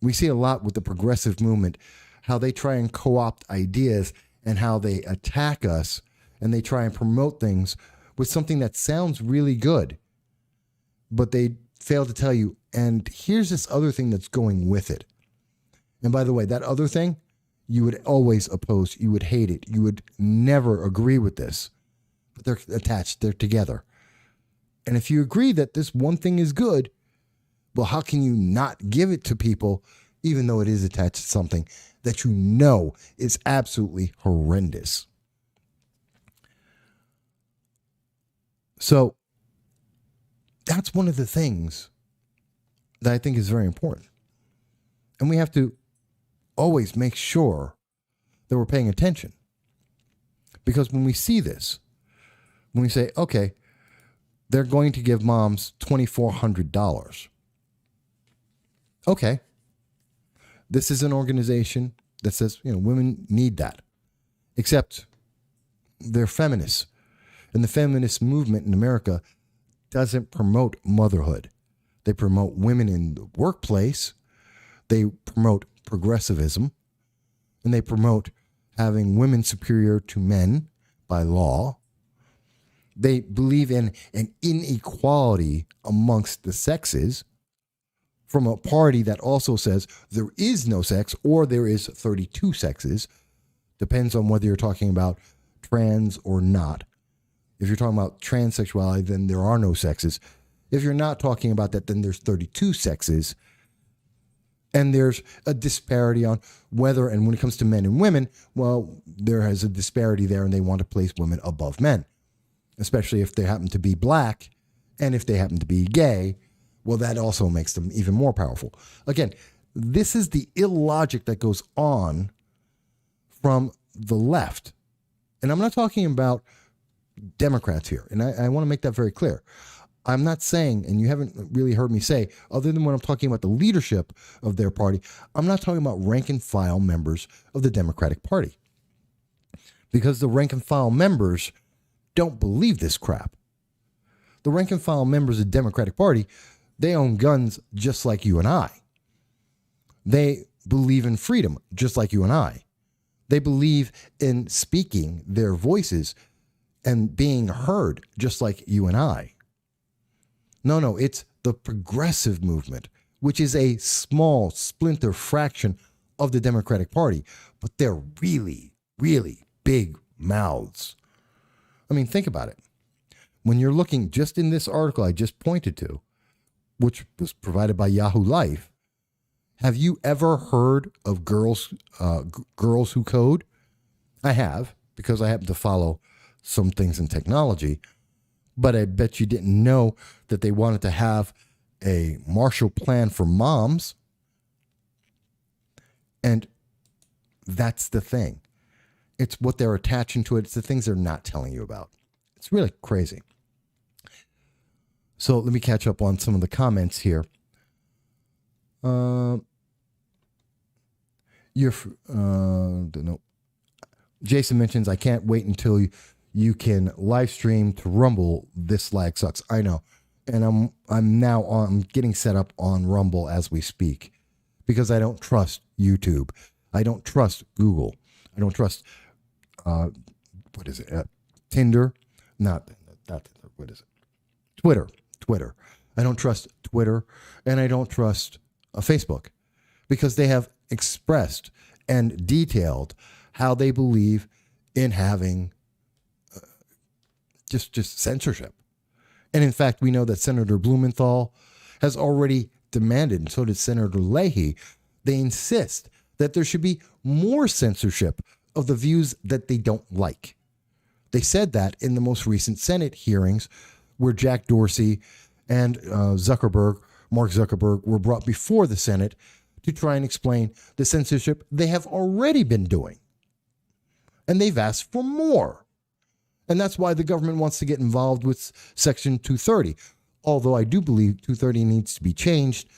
We see a lot with the progressive movement, how they try and co-opt ideas and how they attack us, and they try and promote things with something that sounds really good, but they fail to tell you, and here's this other thing that's going with it. And by the way, that other thing, you would always oppose, you would hate it, you would never agree with this, but they're attached, they're together. And if you agree that this one thing is good, well, how can you not give it to people, even though it is attached to something that you know is absolutely horrendous? So that's one of the things that I think is very important. And we have to always make sure that we're paying attention. Because when we see this, when we say, okay, they're going to give moms $2,400. Okay. This is an organization that says, women need that. Except they're feminists. And the feminist movement in America doesn't promote motherhood. They promote women in the workplace. They promote progressivism. And they promote having women superior to men by law. They believe in an inequality amongst the sexes from a party that also says there is no sex or there is 32 sexes. Depends on whether you're talking about trans or not. If you're talking about transsexuality, then there are no sexes. If you're not talking about that, then there's 32 sexes. And there's a disparity on whether, and when it comes to men and women, well, there is a disparity there and they want to place women above men, especially if they happen to be black and if they happen to be gay. Well, that also makes them even more powerful. Again, this is the illogic that goes on from the left, and I'm not talking about Democrats here, and I want to make that very clear. I'm not saying, and you haven't really heard me say, other than when I'm talking about the leadership of their party, I'm not talking about rank and file members of the Democratic Party. Because the rank and file members don't believe this crap. The rank and file members of the Democratic Party, they own guns just like you and I. They believe in freedom just like you and I. They believe in speaking their voices and being heard just like you and I. No, it's the progressive movement, which is a small splinter fraction of the Democratic Party, but they're really, really big mouths. I mean, think about it. When you're looking just in this article I just pointed to, which was provided by Yahoo Life, have you ever heard of girls who code? I have, because I happen to follow some things in technology, but I bet you didn't know that they wanted to have a Marshall Plan for moms. And that's the thing. It's what they're attaching to it. It's the things they're not telling you about. It's really crazy. So let me catch up on some of the comments here. Jason mentions, I can't wait until you can live stream to Rumble. This lag sucks. I know. And I'm getting set up on Rumble as we speak, because I don't trust YouTube. I don't trust Google. I don't trust Tinder? Not Tinder. What is it? Twitter. I don't trust Twitter, and I don't trust Facebook, because they have expressed and detailed how they believe in having just censorship. And in fact, we know that Senator Blumenthal has already demanded, and so did Senator Leahy, they insist that there should be more censorship of the views that they don't like. They said that in the most recent Senate hearings, where Jack Dorsey and Mark Zuckerberg, were brought before the Senate to try and explain the censorship they have already been doing. And they've asked for more. And that's why the government wants to get involved with Section 230. Although I do believe 230 needs to be changed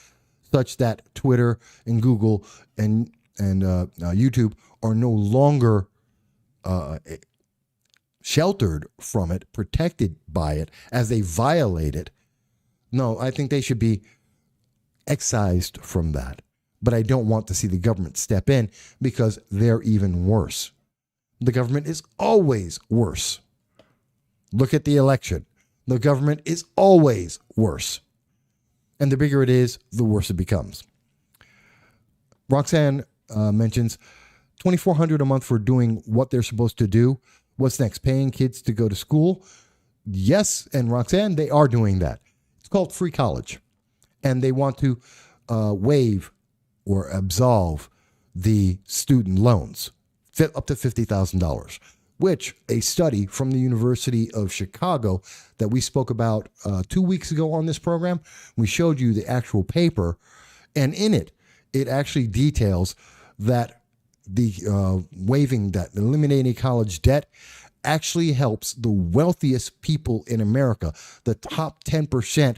such that Twitter and Google and YouTube are no longer sheltered from it, protected by it, as they violate it. No, I think they should be excised from that. But I don't want to see the government step in, because they're even worse. The government is always worse. Look at the election. The government is always worse. And the bigger it is, the worse it becomes. Roxanne mentions $2,400 a month for doing what they're supposed to do. What's next? Paying kids to go to school? Yes, and Roxanne, they are doing that. It's called free college. And they want to waive or absolve the student loans up to $50,000, which a study from the University of Chicago that we spoke about 2 weeks ago on this program, we showed you the actual paper, and in it, it actually details that the waiving that, eliminating college debt, actually helps the wealthiest people in America, the top 10%,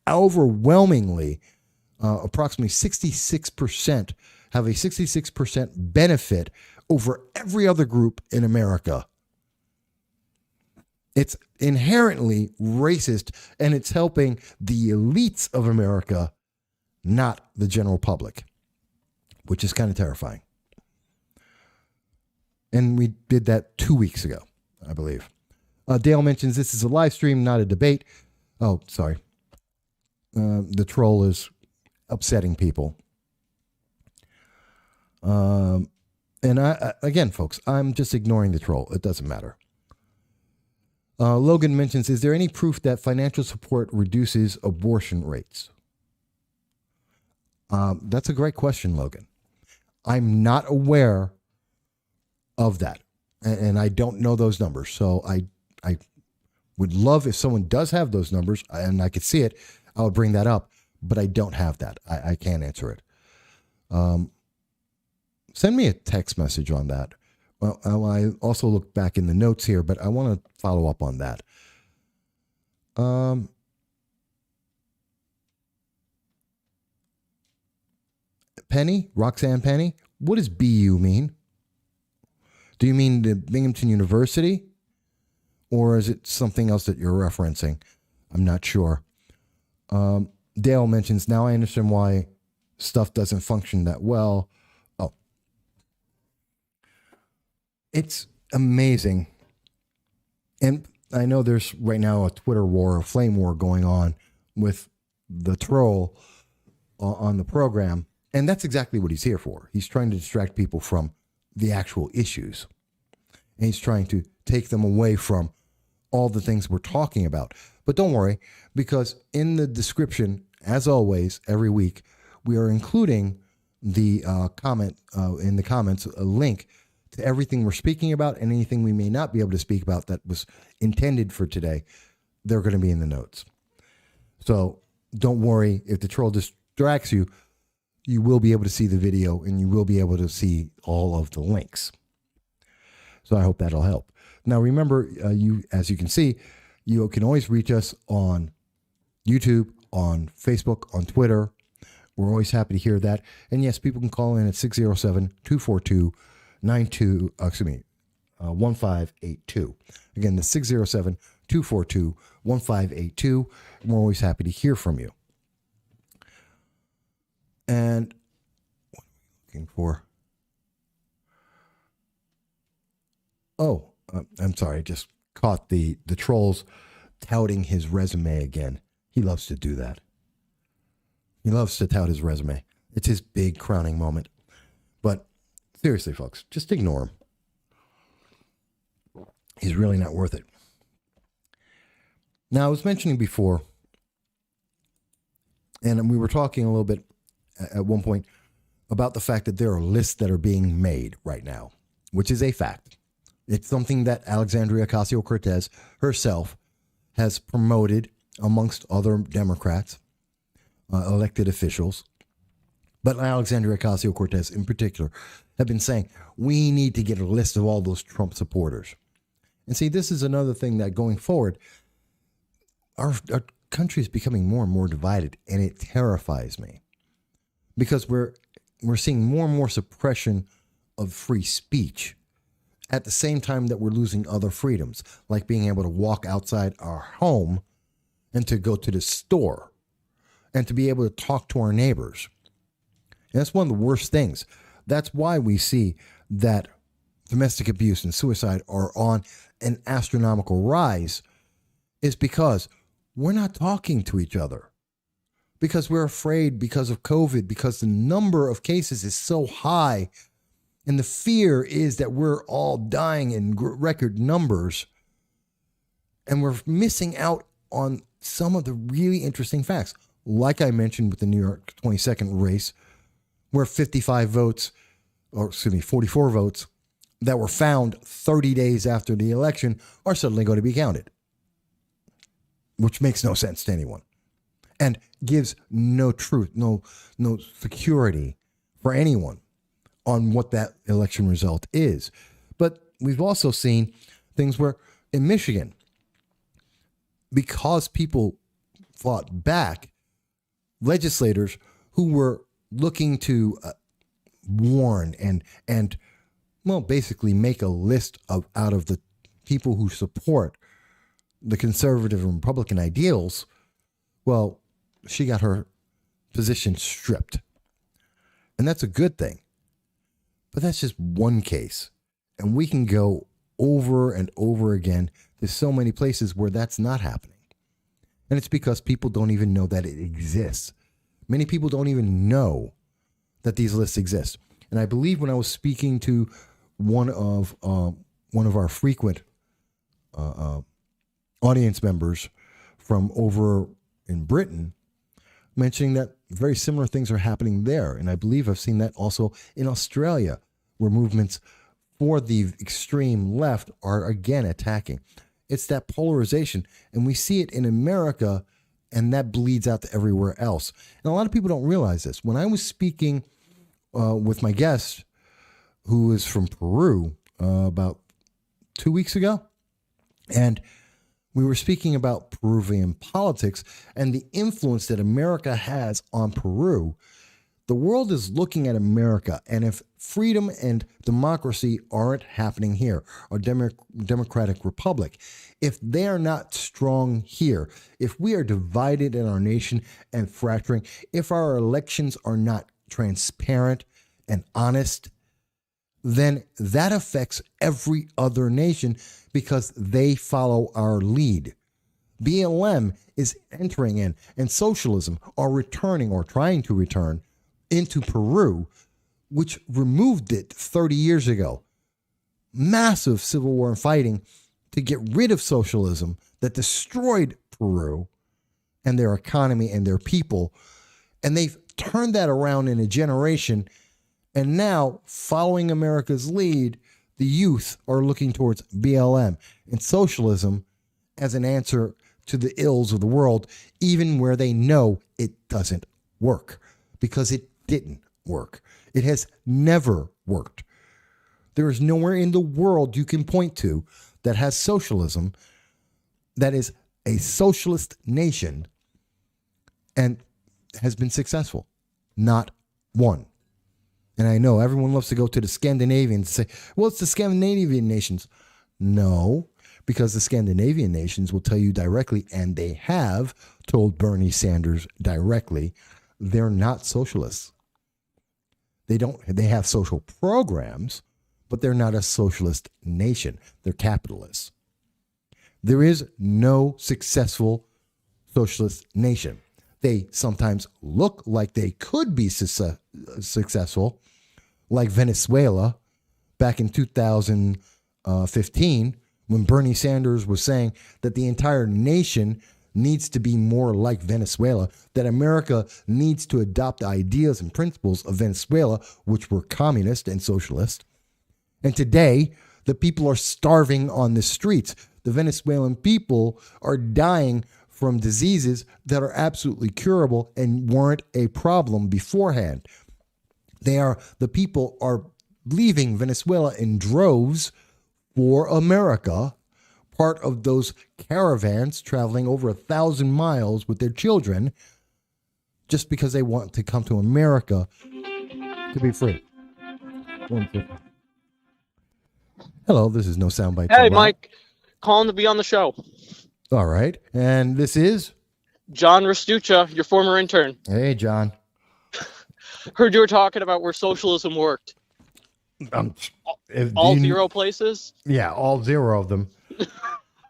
overwhelmingly, approximately 66%, have a 66% benefit over every other group in America. It's inherently racist, and it's helping the elites of America, not the general public, which is kind of terrifying. And we did that 2 weeks ago, I believe. Dale mentions this is a live stream, not a debate. Oh, sorry. The troll is upsetting people. And again, folks, I'm just ignoring the troll. It doesn't matter. Logan mentions, is there any proof that financial support reduces abortion rates? That's a great question, Logan. I'm not aware of that, and I don't know those numbers. So I would love if someone does have those numbers and I could see it, I would bring that up, but I don't have that. I can't answer it. Send me a text message on that, Well, I also looked back in the notes here, but I want to follow up on that. Penny, Roxanne Penny, what does BU mean? Do you mean the Binghamton University? Or is it something else that you're referencing? I'm not sure. Dale mentions, now I understand why stuff doesn't function that well. Oh. It's amazing. And I know there's right now a Twitter war, a flame war going on with the troll on the program. And that's exactly what he's here for. He's trying to distract people from the actual issues. And he's trying to take them away from all the things we're talking about. But don't worry, because in the description, as always, every week, we are including the in the comments, a link to everything we're speaking about and anything we may not be able to speak about that was intended for today. They're going to be in the notes. So don't worry if the troll distracts you. You will be able to see the video and you will be able to see all of the links. So I hope that'll help. Now, remember, as you can see, you can always reach us on YouTube, on Facebook, on Twitter. We're always happy to hear that. And yes, people can call in at 607-242-1582. Again, the 607-242-1582. And we're always happy to hear from you. And what are we looking for? Oh, I'm sorry. I just caught the trolls touting his resume again. He loves to do that. He loves to tout his resume. It's his big crowning moment. But seriously, folks, just ignore him. He's really not worth it. Now, I was mentioning before, and we were talking a little bit at one point about the fact that there are lists that are being made right now, which is a fact. It's something that Alexandria Ocasio-Cortez herself has promoted amongst other Democrats, elected officials. But Alexandria Ocasio-Cortez in particular have been saying, we need to get a list of all those Trump supporters. And see, this is another thing that going forward, our country is becoming more and more divided, and it terrifies me. Because we're seeing more and more suppression of free speech at the same time that we're losing other freedoms, like being able to walk outside our home and to go to the store and to be able to talk to our neighbors. And that's one of the worst things. That's why we see that domestic abuse and suicide are on an astronomical rise, is because we're not talking to each other. Because we're afraid because of COVID, because the number of cases is so high, and the fear is that we're all dying in record numbers, and we're missing out on some of the really interesting facts. Like I mentioned with the New York 22nd race, where 44 votes that were found 30 days after the election are suddenly going to be counted, which makes no sense to anyone. And gives no truth, no security for anyone on what that election result is. But we've also seen things where in Michigan, because people fought back, legislators who were looking to warn and basically make a list out of the people who support the conservative and Republican ideals, well, she got her position stripped. And that's a good thing. But that's just one case. And we can go over and over again. There's so many places where that's not happening. And it's because people don't even know that it exists. Many people don't even know that these lists exist. And I believe when I was speaking to one of our frequent audience members from over in Britain, mentioning that very similar things are happening there. And I believe I've seen that also in Australia, where movements for the extreme left are again attacking. It's that polarization. And we see it in America, and that bleeds out to everywhere else. And a lot of people don't realize this. When I was speaking with my guest, who is from Peru, about 2 weeks ago. And we were speaking about Peruvian politics and the influence that America has on Peru. The world is looking at America, and if freedom and democracy aren't happening here, or democratic republic, if they are not strong here, if we are divided in our nation and fracturing, if our elections are not transparent and honest, then that affects every other nation because they follow our lead. BLM is entering in, and socialism are returning or trying to return into Peru, which removed it 30 years ago. Massive civil war and fighting to get rid of socialism that destroyed Peru and their economy and their people. And they've turned that around in a generation. And now, following America's lead, the youth are looking towards BLM and socialism as an answer to the ills of the world, even where they know it doesn't work, because it didn't work. It has never worked. There is nowhere in the world you can point to that has socialism, that is a socialist nation, and has been successful. Not one. And I know everyone loves to go to the Scandinavians and say, well, it's the Scandinavian nations. No, because the Scandinavian nations will tell you directly, and they have told Bernie Sanders directly, they're not socialists. They have social programs, but they're not a socialist nation. They're capitalists. There is no successful socialist nation. They sometimes look like they could be successful, like Venezuela back in 2015, when Bernie Sanders was saying that the entire nation needs to be more like Venezuela, that America needs to adopt the ideas and principles of Venezuela, which were communist and socialist. And today, the people are starving on the streets. The Venezuelan people are dying from diseases that are absolutely curable and weren't a problem beforehand. The people are leaving Venezuela in droves for America, part of those caravans traveling over 1,000 miles with their children, just because they want to come to America to be free. Hello, this is No Soundbites Allowed. Hey, Mike, calling to be on the show. All right, and this is John Restuccia, your former intern. Hey, John. Heard you were talking about where socialism worked. All zero places? Yeah, all zero of them.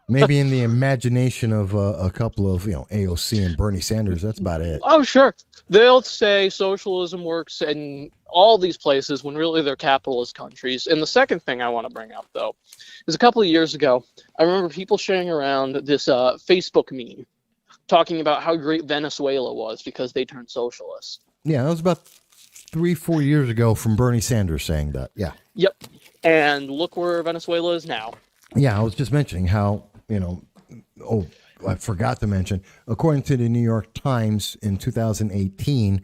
Maybe in the imagination of a couple of, AOC and Bernie Sanders. That's about it. Oh, sure. They'll say socialism works in all these places when really they're capitalist countries. And the second thing I want to bring up, though, is a couple of years ago, I remember people sharing around this Facebook meme talking about how great Venezuela was because they turned socialist. Yeah, that was about 3-4 years ago from Bernie Sanders saying that. Yeah. Yep. And look where Venezuela is now. Yeah, I was just mentioning how, I forgot to mention, according to the New York Times in 2018,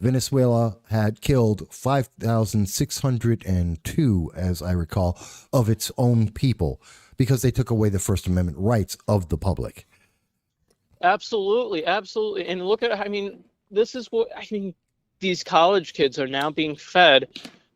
Venezuela had killed 5,602, as I recall, of its own people because they took away the First Amendment rights of the public. Absolutely, absolutely. And look at, this is what, these college kids are now being fed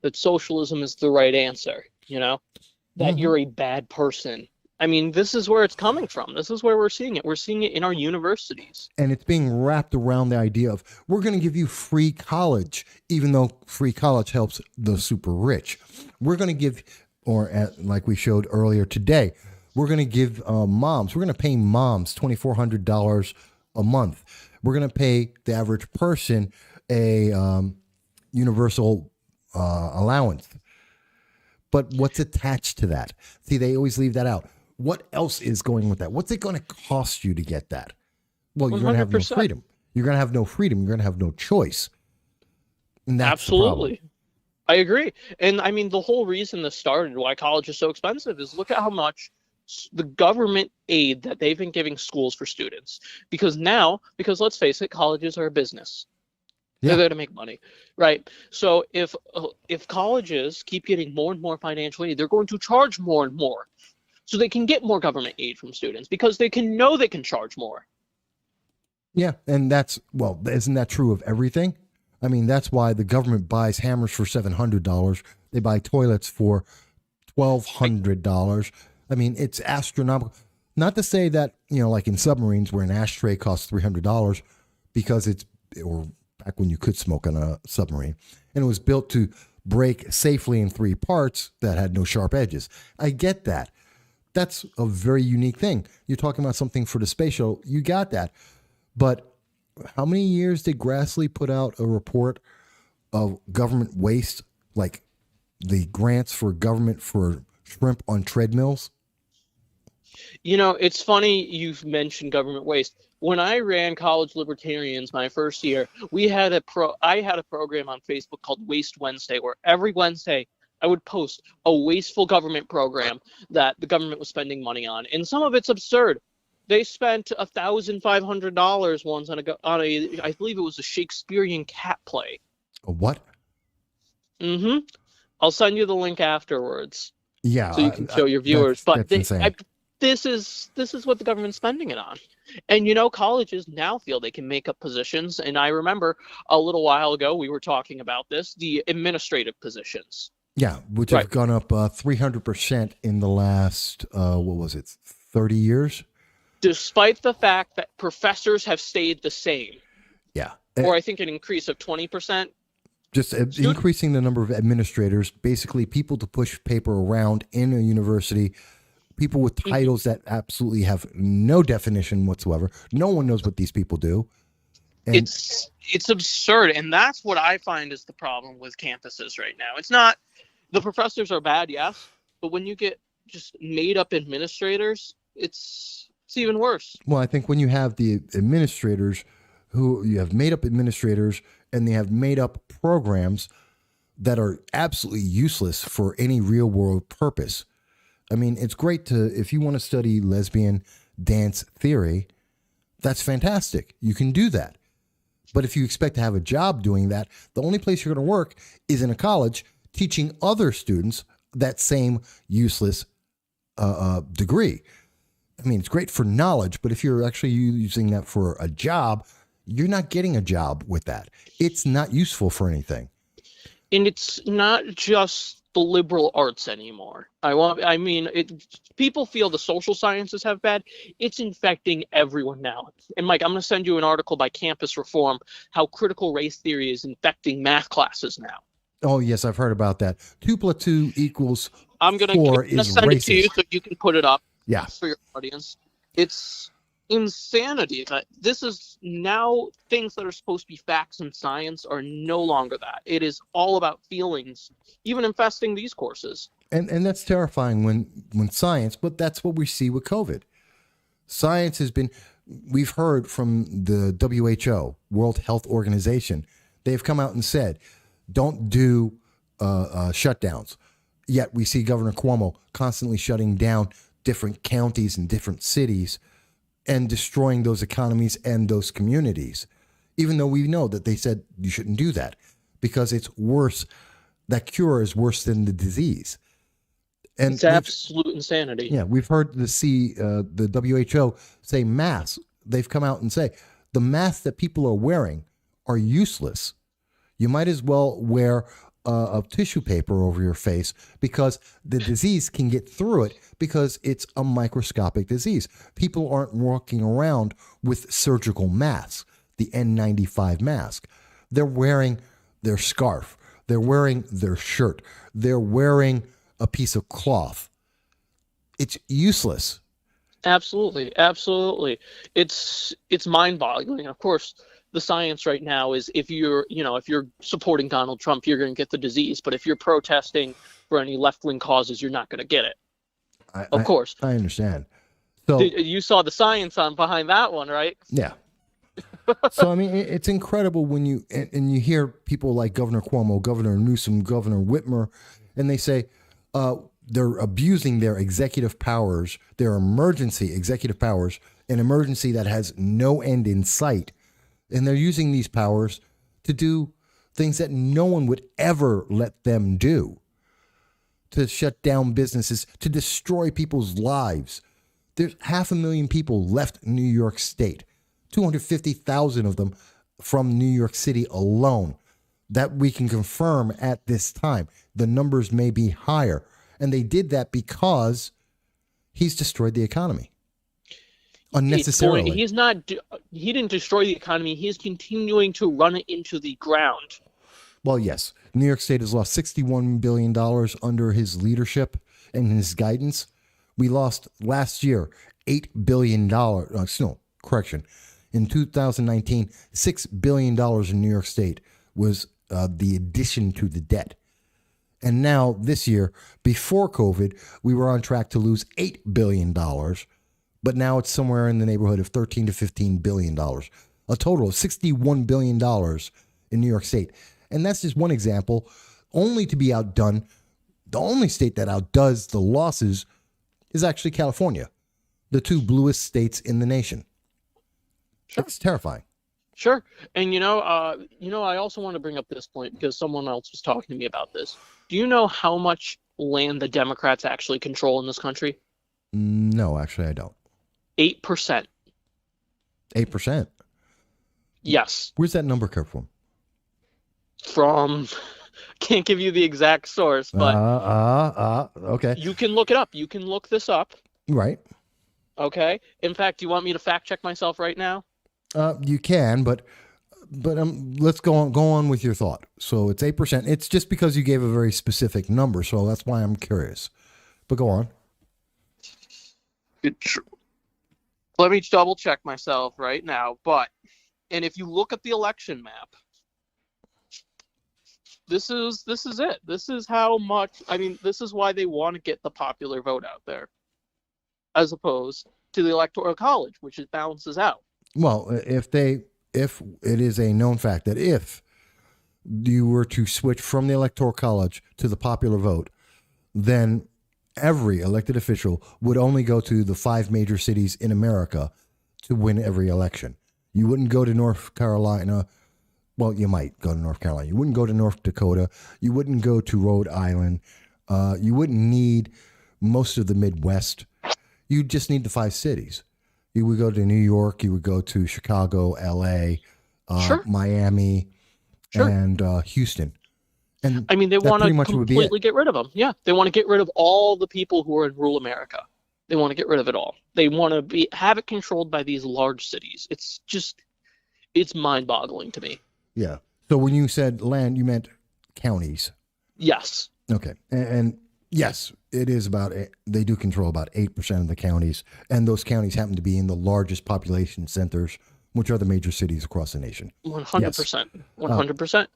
that socialism is the right answer, that you're a bad person. This is where it's coming from. This is where we're seeing it. We're seeing it in our universities. And it's being wrapped around the idea of, we're going to give you free college, even though free college helps the super rich. We're going to give, like we showed earlier today, we're going to give moms, we're going to pay moms $2,400 a month. We're going to pay the average person a universal allowance. But what's attached to that? See, they always leave that out. What else is going with that? What's it going to cost you to get that? Well, you're going to have no freedom. You're going to have no freedom. You're going to have no choice. And that's absolutely. I agree. And the whole reason this started, why college is so expensive, is look at how much the government aid that they've been giving schools for students. Because let's face it, colleges are a business. They're Yeah. there to make money, right? So if colleges keep getting more and more financial aid, they're going to charge more and more, so they can get more government aid from students because they can know they can charge more. Yeah. And isn't that true of everything? I mean, that's why the government buys hammers for $700. They buy toilets for $1,200. I mean, it's astronomical. Not to say that, like in submarines where an ashtray costs $300 or back when you could smoke on a submarine, and it was built to break safely in 3 parts that had no sharp edges. I get that. That's a very unique thing. You're talking about something for the space shuttle. You got that. But how many years did Grassley put out a report of government waste, like the grants for government for shrimp on treadmills? It's funny you've mentioned government waste. When I ran College Libertarians my first year, I had a program on Facebook called Waste Wednesday, where every Wednesday I would post a wasteful government program that the government was spending money on, and some of it's absurd. They spent $1,500 once on I believe it was a Shakespearean cat play. A what? Mm-hmm. I'll send you the link afterwards. Yeah, so you can show your viewers. That's insane. This is what the government's spending it on. And colleges now feel they can make up positions. And I remember a little while ago we were talking about this, the administrative positions. Yeah, which have gone up 300% in the last 30 years? Despite the fact that professors have stayed the same. Yeah. Or I think an increase of 20%. Just increasing the number of administrators, basically people to push paper around in a university, people with titles that absolutely have no definition whatsoever. No one knows what these people do. And it's absurd. And that's what I find is the problem with campuses right now. It's not, the professors are bad, yes, but when you get just made up administrators, it's even worse. Well, I think when you have the administrators you have made up administrators and they have made up programs that are absolutely useless for any real world purpose. I mean, it's great if you want to study lesbian dance theory, that's fantastic. You can do that. But if you expect to have a job doing that, the only place you're going to work is in a college teaching other students that same useless degree. I mean, it's great for knowledge, but if you're actually using that for a job, you're not getting a job with that. It's not useful for anything. And it's not just the liberal arts anymore. People feel the social sciences have bad. It's infecting everyone now. And Mike, I'm going to send you an article by Campus Reform, how critical race theory is infecting math classes now. Oh, yes, I've heard about that. 2 + 2 = I'm going to send racist. it to you so you can put it up for your audience. It's insanity. This is now things that are supposed to be facts and science are no longer that. It is all about feelings, even infesting these courses. And that's terrifying when science, but that's what we see with COVID. Science has been, we've heard from the WHO, World Health Organization, they've come out and said, don't do shutdowns. Yet we see Governor Cuomo constantly shutting down different counties and different cities and destroying those economies and those communities, even though we know that they said you shouldn't do that because it's worse. That cure is worse than the disease. And it's absolute insanity. Yeah, we've heard the WHO say masks. They've come out and say the masks that people are wearing are useless. You might as well wear a tissue paper over your face because the disease can get through it because it's a microscopic disease. People aren't walking around with surgical masks, the N95 mask. They're wearing their scarf. They're wearing their shirt. They're wearing a piece of cloth. It's useless. Absolutely. Absolutely. It's mind-boggling. Of course, the science right now is if you're supporting Donald Trump, you're going to get the disease. But if you're protesting for any left-wing causes, you're not going to get it. Of course. I understand. So you saw the science behind that one, right? Yeah. So, I mean, it's incredible when you hear people like Governor Cuomo, Governor Newsom, Governor Whitmer, and they say they're abusing their executive powers, their emergency executive powers, an emergency that has no end in sight. And they're using these powers to do things that no one would ever let them do, to shut down businesses, to destroy people's lives. There's 500,000 people left New York State, 250,000 of them from New York City alone. That we can confirm at this time. The numbers may be higher. And they did that because he's destroyed the economy unnecessarily. He didn't destroy the economy. He's continuing to run it into the ground. Well, yes. New York State has lost $61 billion under his leadership and his guidance. We lost last year $8 billion. In 2019, $6 billion in New York State was the addition to the debt. And now this year, before COVID, we were on track to lose $8 billion. But now it's somewhere in the neighborhood of $13 to $15 billion. A total of $61 billion in New York State. And that's just one example, only to be outdone. The only state that outdoes the losses is actually California, the two bluest states in the nation. Sure. It's terrifying. Sure. And, I also want to bring up this point because someone else was talking to me about this. Do you know how much land the Democrats actually control in this country? No, actually, I don't. 8%. 8%? Yes. Where's that number come from? Can't give you the exact source, but okay. You can look it up. You can look this up. Right. Okay. In fact, do you want me to fact check myself right now? You can, but let's go on with your thought. So it's 8%. It's just because you gave a very specific number, so that's why I'm curious. But go on. Let me double check myself right now. And if you look at the election map, this is it. This is how much. I mean, this is why they want to get the popular vote out there, as opposed to the Electoral College, which it balances out. Well, if it is a known fact that if you were to switch from the Electoral College to the popular vote, then every elected official would only go to the 5 major cities in America to win every election. You wouldn't go to North Carolina. Well, you might go to North Carolina. You wouldn't go to North Dakota. You wouldn't go to Rhode Island. You wouldn't need most of the Midwest. You just need the 5 cities. You would go to New York. You would go to Chicago, L.A., Sure. Miami, Sure. And Houston. And I mean, they want to completely get rid of them. Yeah, they want to get rid of all the people who are in rural America. They want to get rid of it all. They want to have it controlled by these large cities. It's mind-boggling to me. Yeah. So when you said land, you meant counties. Yes. Okay. And yes, it is they do control about 8% of the counties. And those counties happen to be in the largest population centers, which are the major cities across the nation. 100%. 100%.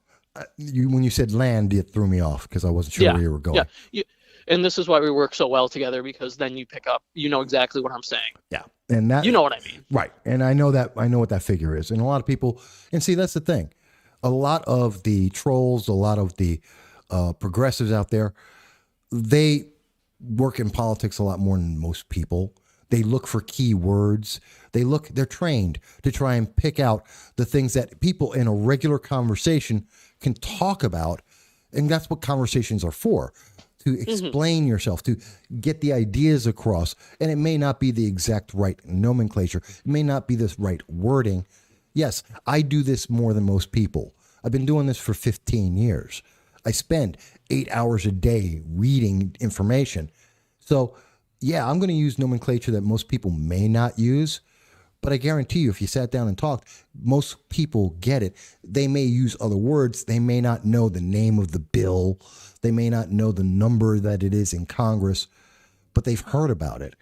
When you said land, it threw me off because I wasn't sure where you were going. Yeah. And this is why we work so well together, because then you pick up, exactly what I'm saying. Yeah. And that, you know what I mean. Right. And I know what that figure is. And a lot of people, and see, that's the thing. A lot of the trolls, a lot of the progressives out there, they work in politics a lot more than most people. They look for key words. They're trained to try and pick out the things that people in a regular conversation can talk about. And that's what conversations are for, to explain yourself, to get the ideas across. And it may not be the exact right nomenclature. It may not be the right wording. Yes, I do this more than most people. I've been doing this for 15 years. I spend 8 hours a day reading information. So, yeah, I'm going to use nomenclature that most people may not use. But I guarantee you, if you sat down and talked, most people get it. They may use other words. They may not know the name of the bill. They may not know the number that it is in Congress, but they've heard about it.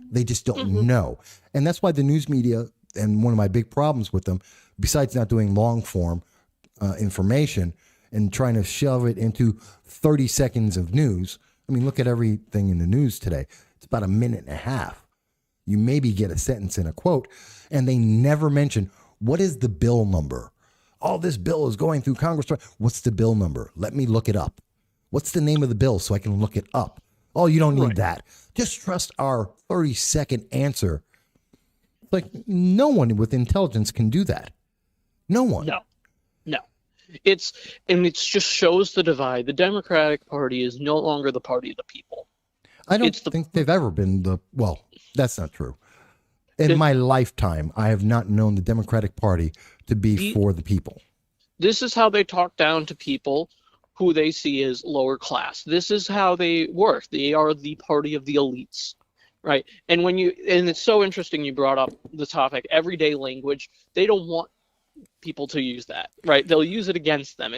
They just don't know. And that's why the news media, and one of my big problems with them, besides not doing long form information and trying to shove it into 30 seconds of news. I mean, look at everything in the news today. It's about a minute and a half. You maybe get a sentence and a quote, and they never mention, what is the bill number? Oh, this bill is going through Congress. What's the bill number? Let me look it up. What's the name of the bill so I can look it up? Oh, you don't need that. Just trust our 30-second answer. Like, no one with intelligence can do that. No one. No. It just shows the divide. The Democratic Party is no longer the party of the people. I don't think they've ever been well, that's not true. In my lifetime, I have not known the Democratic Party to be for the people. This is how they talk down to people who they see as lower class. This is how they work. They are the party of the elites, right? And it's so interesting you brought up the topic, everyday language. They don't want people to use that, right? They'll use it against them.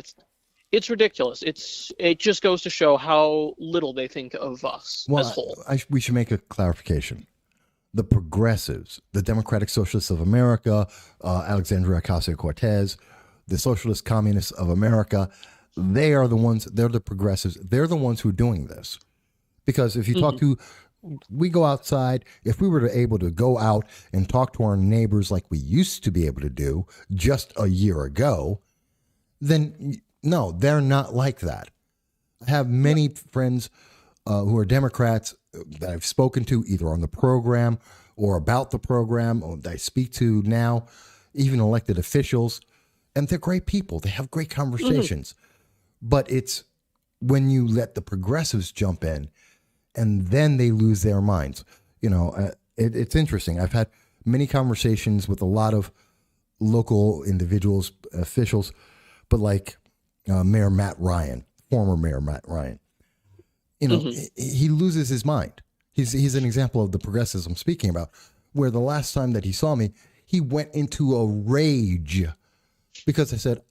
It's ridiculous. It just goes to show how little they think of us as whole. We should make a clarification. The progressives, the Democratic Socialists of America, Alexandria Ocasio-Cortez, the Socialist Communists of America, they're the progressives. They're the ones who are doing this. Because if you talk to, we go outside, if we were able to go out and talk to our neighbors like we used to be able to do just a year ago, then no, they're not like that. I have many friends who are Democrats that I've spoken to either on the program or about the program, or that I speak to now, even elected officials, and they're great people. They have great conversations. But it's when you let the progressives jump in and then they lose their minds. It's interesting. I've had many conversations with a lot of local individuals, officials, but like Mayor Matt Ryan, former Mayor Matt Ryan, he loses his mind. He's an example of the progressives I'm speaking about, where the last time that he saw me, he went into a rage because I said,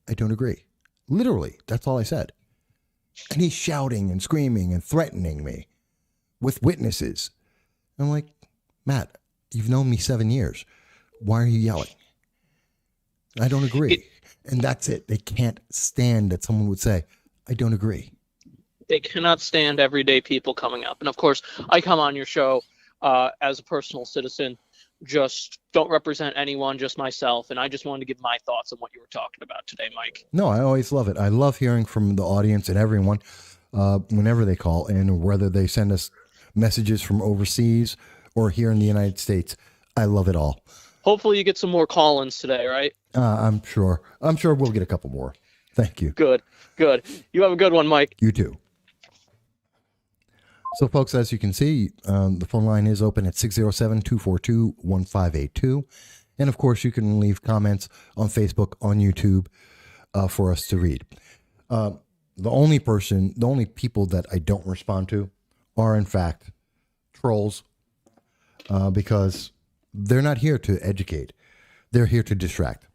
I don't agree. Literally, that's all I said. And he's shouting and screaming and threatening me with witnesses. I'm like, Matt, you've known me 7 years. Why are you yelling? I don't agree. And that's it. They can't stand that someone would say, I don't agree. They cannot stand everyday people coming up. And of course, I come on your show as a personal citizen, just don't represent anyone, just myself. And I just wanted to give my thoughts on what you were talking about today, Mike. No, I always love it. I love hearing from the audience and everyone whenever they call, and whether they send us messages from overseas or here in the United States. I love it all. Hopefully you get some more call-ins today, right? I'm sure we'll get a couple more. Thank you. Good. You have a good one, Mike. You too. So, folks, as you can see, the phone line is open at 607-242-1582. And, of course, you can leave comments on Facebook, on YouTube for us to read. The only people that I don't respond to are, in fact, trolls, because they're not here to educate. They're here to distract.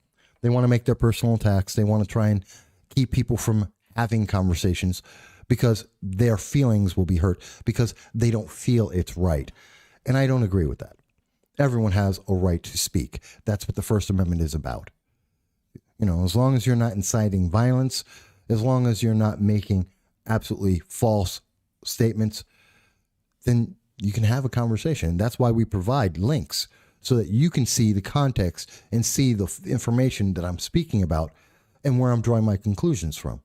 They want to make their personal attacks. They want to try and keep people from having conversations because their feelings will be hurt because they don't feel it's right. And I don't agree with that. Everyone has a right to speak. That's what the First Amendment is about. As long as you're not inciting violence, as long as you're not making absolutely false statements, then you can have a conversation. That's why we provide links so that you can see the context and see the information that I'm speaking about and where I'm drawing my conclusions from,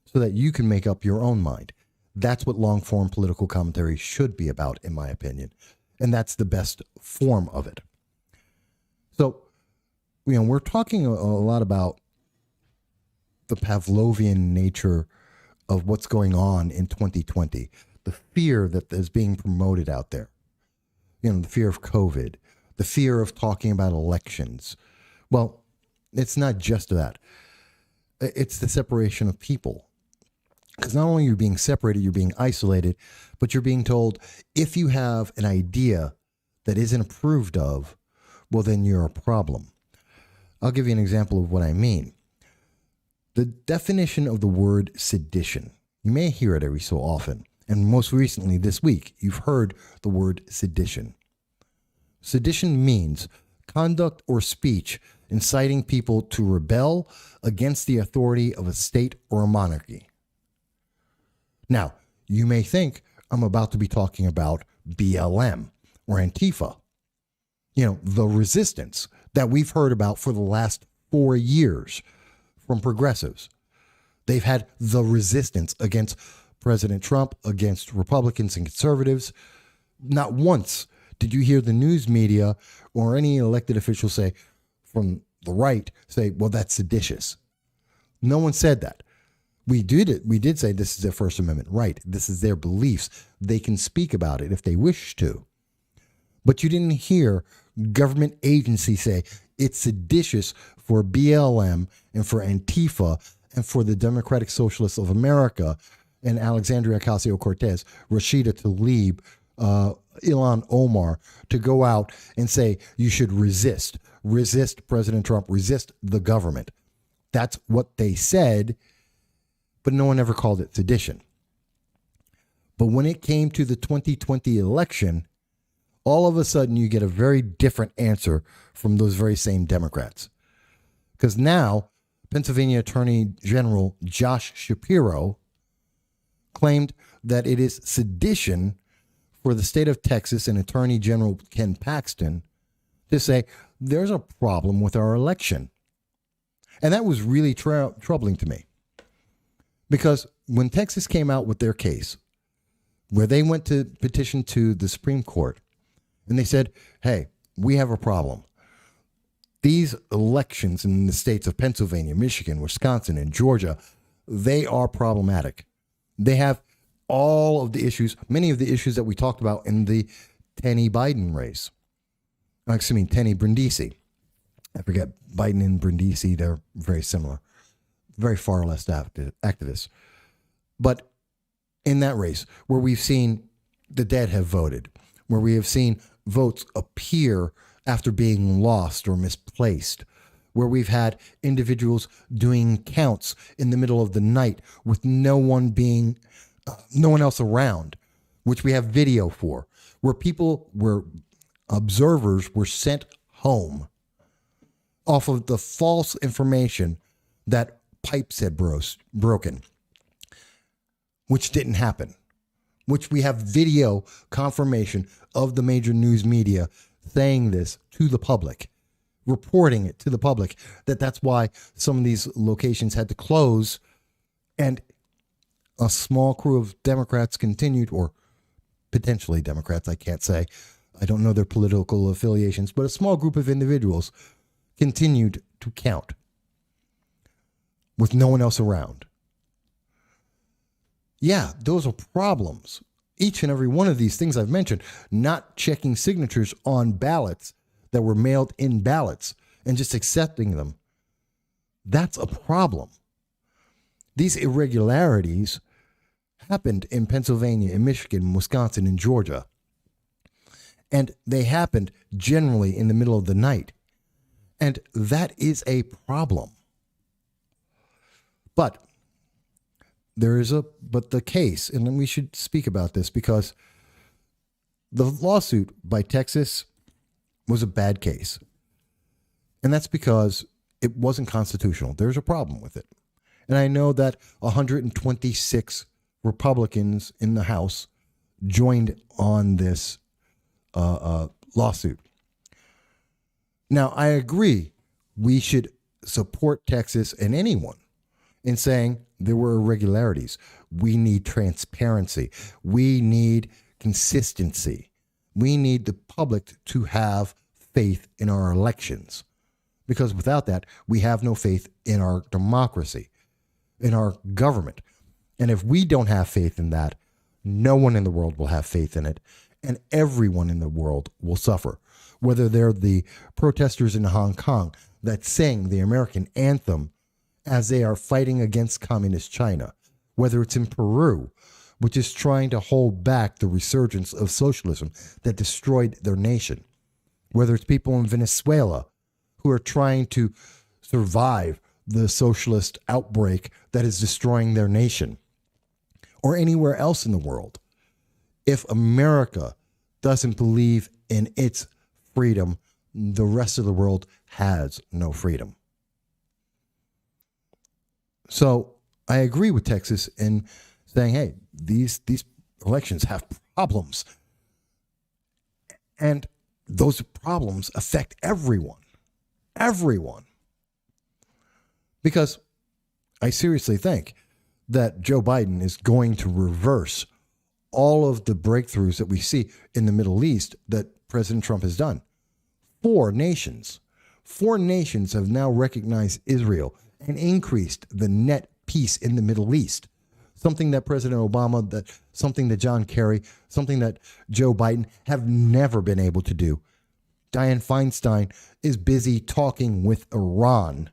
so that you can make up your own mind. That's what long-form political commentary should be about, in my opinion. And that's the best form of it. So, we're talking a lot about the Pavlovian nature of what's going on in 2020, the fear that is being promoted out there. The fear of COVID, the fear of talking about elections. Well, it's not just that. It's the separation of people. Because not only are you being separated, you're being isolated, but you're being told, if you have an idea that isn't approved of, well, then you're a problem. I'll give you an example of what I mean. The definition of the word sedition, you may hear it every so often, and most recently this week, you've heard the word sedition. Sedition means conduct or speech inciting people to rebel against the authority of a state or a monarchy. Now, you may think I'm about to be talking about BLM or Antifa, the resistance that we've heard about for the last 4 years from progressives. They've had the resistance against President Trump, against Republicans and conservatives. Not once did you hear the news media or any elected official say from the right, say, well, that's seditious. No one said that. We did say this is their First Amendment right. This is their beliefs. They can speak about it if they wish to. But you didn't hear government agencies say it's seditious for BLM and for Antifa and for the Democratic Socialists of America and Alexandria Ocasio-Cortez, Rashida Tlaib, Ilhan Omar to go out and say you should resist President Trump, resist the government. That's what they said, but no one ever called it sedition. But when it came to the 2020 election, all of a sudden you get a very different answer from those very same Democrats. Because now Pennsylvania Attorney General Josh Shapiro claimed that it is sedition for the state of Texas and Attorney General Ken Paxton to say there's a problem with our election. And that was really troubling to me. Because when Texas came out with their case, where they went to petition to the Supreme Court, and they said, hey, we have a problem. These elections in the states of Pennsylvania, Michigan, Wisconsin, and Georgia, they are problematic. They have all of the issues, many of the issues that we talked about in the Tenney Biden race. Tenney Brindisi. I forget, Biden and Brindisi, they're very similar. Very far less activists. But in that race, where we've seen the dead have voted, where we have seen votes appear after being lost or misplaced, where we've had individuals doing counts in the middle of the night with no one else around, which we have video for, where observers were sent home off of the false information that pipes had broken, which didn't happen, which we have video confirmation of the major news media saying this to the public, reporting it to the public, that's why some of these locations had to close, and a small crew of Democrats continued, or potentially Democrats, I can't say, I don't know their political affiliations, but a small group of individuals continued to count with no one else around. Yeah, those are problems. Each and every one of these things I've mentioned, not checking signatures on ballots that were mailed in ballots and just accepting them, that's a problem. These irregularities happened in Pennsylvania, in Michigan, Wisconsin, and Georgia. And they happened generally in the middle of the night. And that is a problem. But the case, and we should speak about this because the lawsuit by Texas was a bad case. And that's because it wasn't constitutional. There's a problem with it. And I know that 126 Republicans in the House joined on this lawsuit. Now, I agree we should support Texas and anyone in saying there were irregularities. We need transparency. We need consistency. We need the public to have faith in our elections. Because without that, we have no faith in our democracy, in our government. And if we don't have faith in that, no one in the world will have faith in it. And everyone in the world will suffer. Whether they're the protesters in Hong Kong that sing the American anthem as they are fighting against communist China, whether it's in Peru, which is trying to hold back the resurgence of socialism that destroyed their nation, whether it's people in Venezuela who are trying to survive the socialist outbreak that is destroying their nation, or anywhere else in the world. If America doesn't believe in its freedom, the rest of the world has no freedom. So I agree with Texas in saying, hey, these elections have problems. And those problems affect everyone. Everyone. Because I seriously think that Joe Biden is going to reverse all of the breakthroughs that we see in the Middle East that President Trump has done. Four nations have now recognized Israel and increased the net peace in the Middle East. Something that President Obama, something that John Kerry, something that Joe Biden have never been able to do. Dianne Feinstein is busy talking with Iran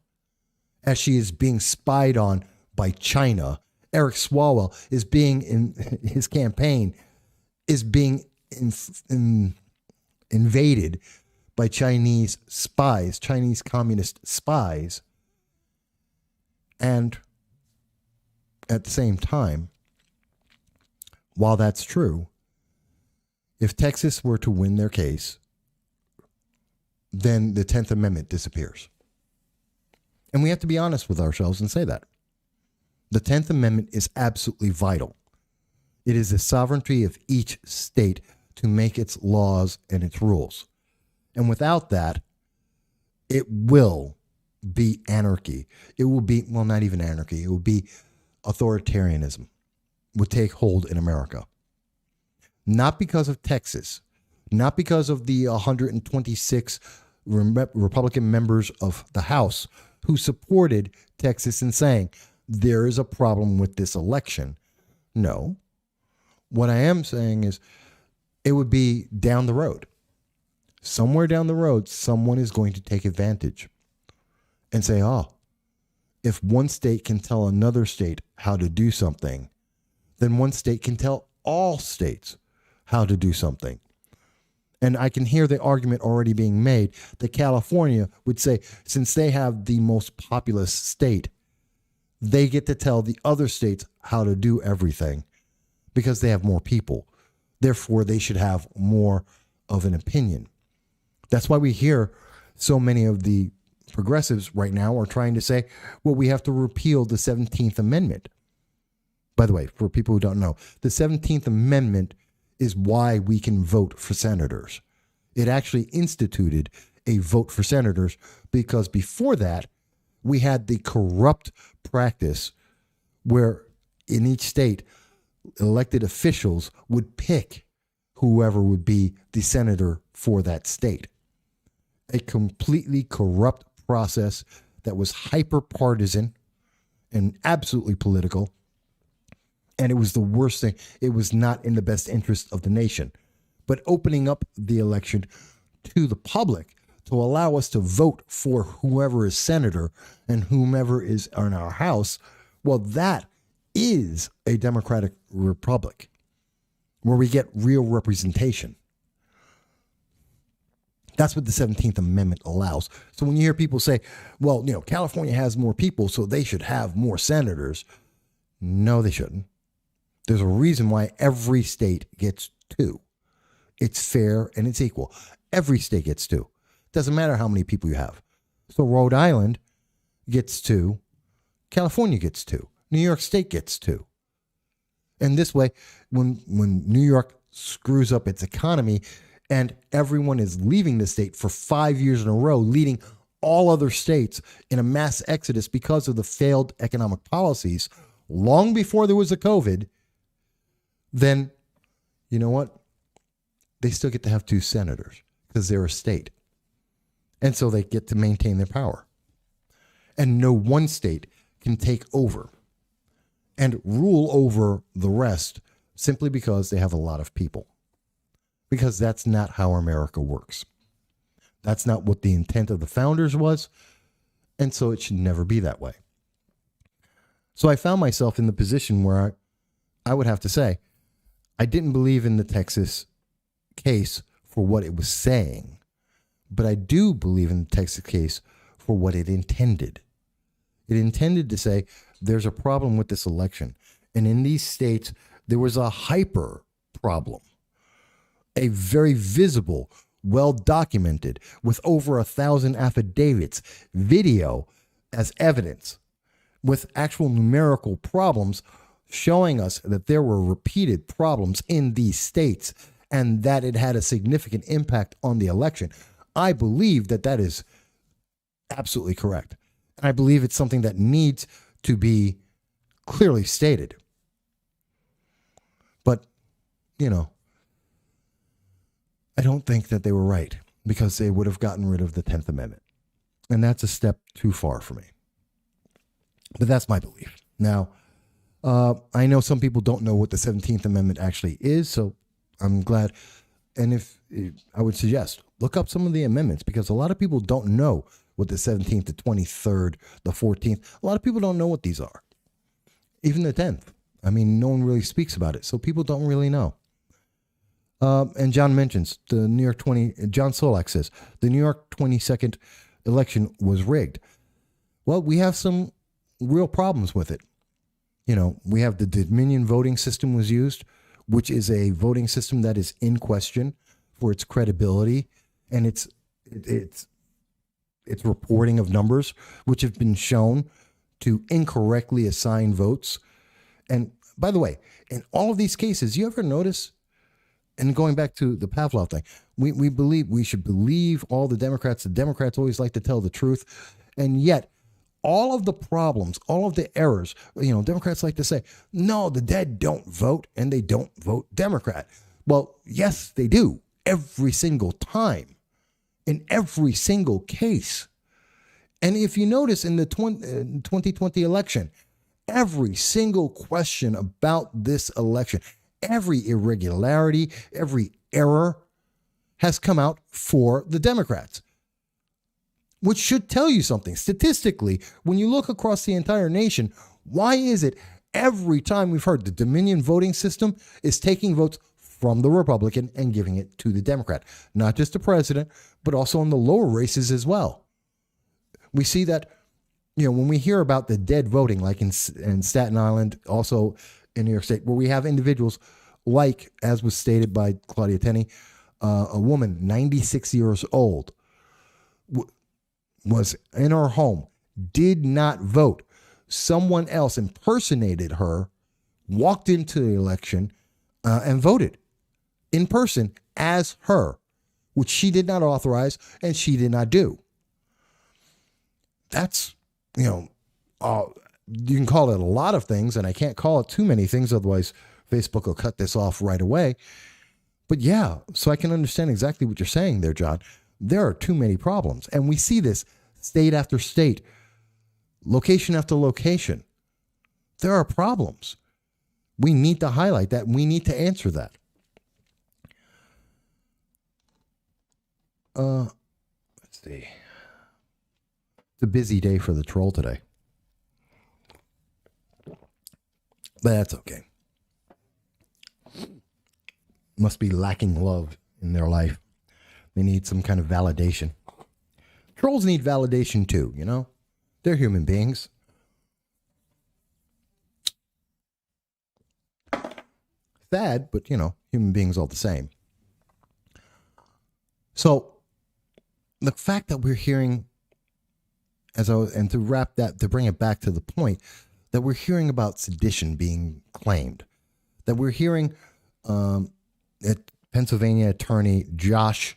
as she is being spied on by China. Eric Swalwell is being in his campaign is being invaded by Chinese spies, Chinese communist spies. And at the same time, while that's true, if Texas were to win their case, then the 10th Amendment disappears. And we have to be honest with ourselves and say that. The 10th Amendment is absolutely vital. It is the sovereignty of each state to make its laws and its rules. And without that, it will be anarchy. It will be, well, not even anarchy. It will be authoritarianism would take hold in America. Not because of Texas, not because of the 126 Republican members of the House who supported Texas in saying there is a problem with this election. No. What I am saying is it would be down the road. Somewhere down the road, someone is going to take advantage and say, oh, if one state can tell another state how to do something, then one state can tell all states how to do something. And I can hear the argument already being made that California would say, since they have the most populous state, they get to tell the other states how to do everything because they have more people. Therefore, they should have more of an opinion. That's why we hear so many of the progressives right now are trying to say, well, we have to repeal the 17th Amendment. By the way, for people who don't know, the 17th Amendment is why we can vote for senators. It actually instituted a vote for senators because before that, we had the corrupt practice where in each state, elected officials would pick whoever would be the senator for that state. A completely corrupt process that was hyper-partisan and absolutely political. And it was the worst thing. It was not in the best interest of the nation. But opening up the election to the public to allow us to vote for whoever is senator and whomever is in our House, well, that is a democratic republic where we get real representation. That's what the 17th Amendment allows. So when you hear people say, well, California has more people, so they should have more senators. No, they shouldn't. There's a reason why every state gets 2. It's fair and it's equal. Every state gets 2. Doesn't matter how many people you have. So Rhode Island gets 2. California gets 2. New York State gets 2. And this way, when New York screws up its economy and everyone is leaving the state for 5 years in a row, leading all other states in a mass exodus because of the failed economic policies, long before there was a COVID, then you know what? They still get to have 2 senators because they're a state. And so they get to maintain their power. And no one state can take over and rule over the rest simply because they have a lot of people. Because that's not how America works. That's not what the intent of the founders was. And so it should never be that way. So I found myself in the position where I would have to say, I didn't believe in the Texas case for what it was saying, but I do believe in the Texas case for what it intended. It intended to say there's a problem with this election. And in these states, there was a hyper problem, a very visible, well-documented, with over 1,000 affidavits, video as evidence, with actual numerical problems showing us that there were repeated problems in these states and that it had a significant impact on the election. I believe that that is absolutely correct. And I believe it's something that needs to be clearly stated. But, I don't think that they were right because they would have gotten rid of the 10th Amendment. And that's a step too far for me. But that's my belief. Now, I know some people don't know what the 17th Amendment actually is, so I'm glad. And if I would suggest, look up some of the amendments, because a lot of people don't know what the 17th, the 23rd, the 14th, a lot of people don't know what these are. Even the 10th. I mean, no one really speaks about it, so people don't really know. And John mentions John Solak says, the New York 22nd election was rigged. Well, we have some real problems with it. You know, we have the Dominion voting system was used, which is a voting system that is in question for its credibility and its reporting of numbers, which have been shown to incorrectly assign votes. And by the way, in all of these cases, you ever notice, and going back to the Pavlov thing, we should believe all the Democrats. The Democrats always like to tell the truth. And yet, all of the problems, all of the errors, you know, Democrats like to say, no, the dead don't vote and they don't vote Democrat. Well, yes, they do every single time, in every single case. And if you notice in the 2020 election, every single question about this election, every irregularity, every error has come out for the Democrats, which should tell you something. Statistically, when you look across the entire nation, why is it every time we've heard the Dominion voting system is taking votes from the Republican and giving it to the Democrat? Not just the president, but also in the lower races as well. We see that, you know, when we hear about the dead voting, like in Staten Island, also in New York State, where we have individuals like, as was stated by Claudia Tenney, a woman, 96 years old, was in her home, did not vote. Someone else impersonated her, walked into the election, and voted in person as her, which she did not authorize and she did not do. That's, you know, you can call it a lot of things, and I can't call it too many things, otherwise Facebook will cut this off right away. But yeah, so I can understand exactly what you're saying there, John. There are too many problems, and we see this state after state, location after location. There are problems. We need to highlight that. We need to answer that. Let's see. It's a busy day for the troll today. But that's okay. Must be lacking love in their life. They need some kind of validation. Trolls need validation too, you know? They're human beings. Sad, but, you know, human beings all the same. So, the fact that we're hearing, and to wrap that, to bring it back to the point, that we're hearing about sedition being claimed, that we're hearing Pennsylvania attorney Josh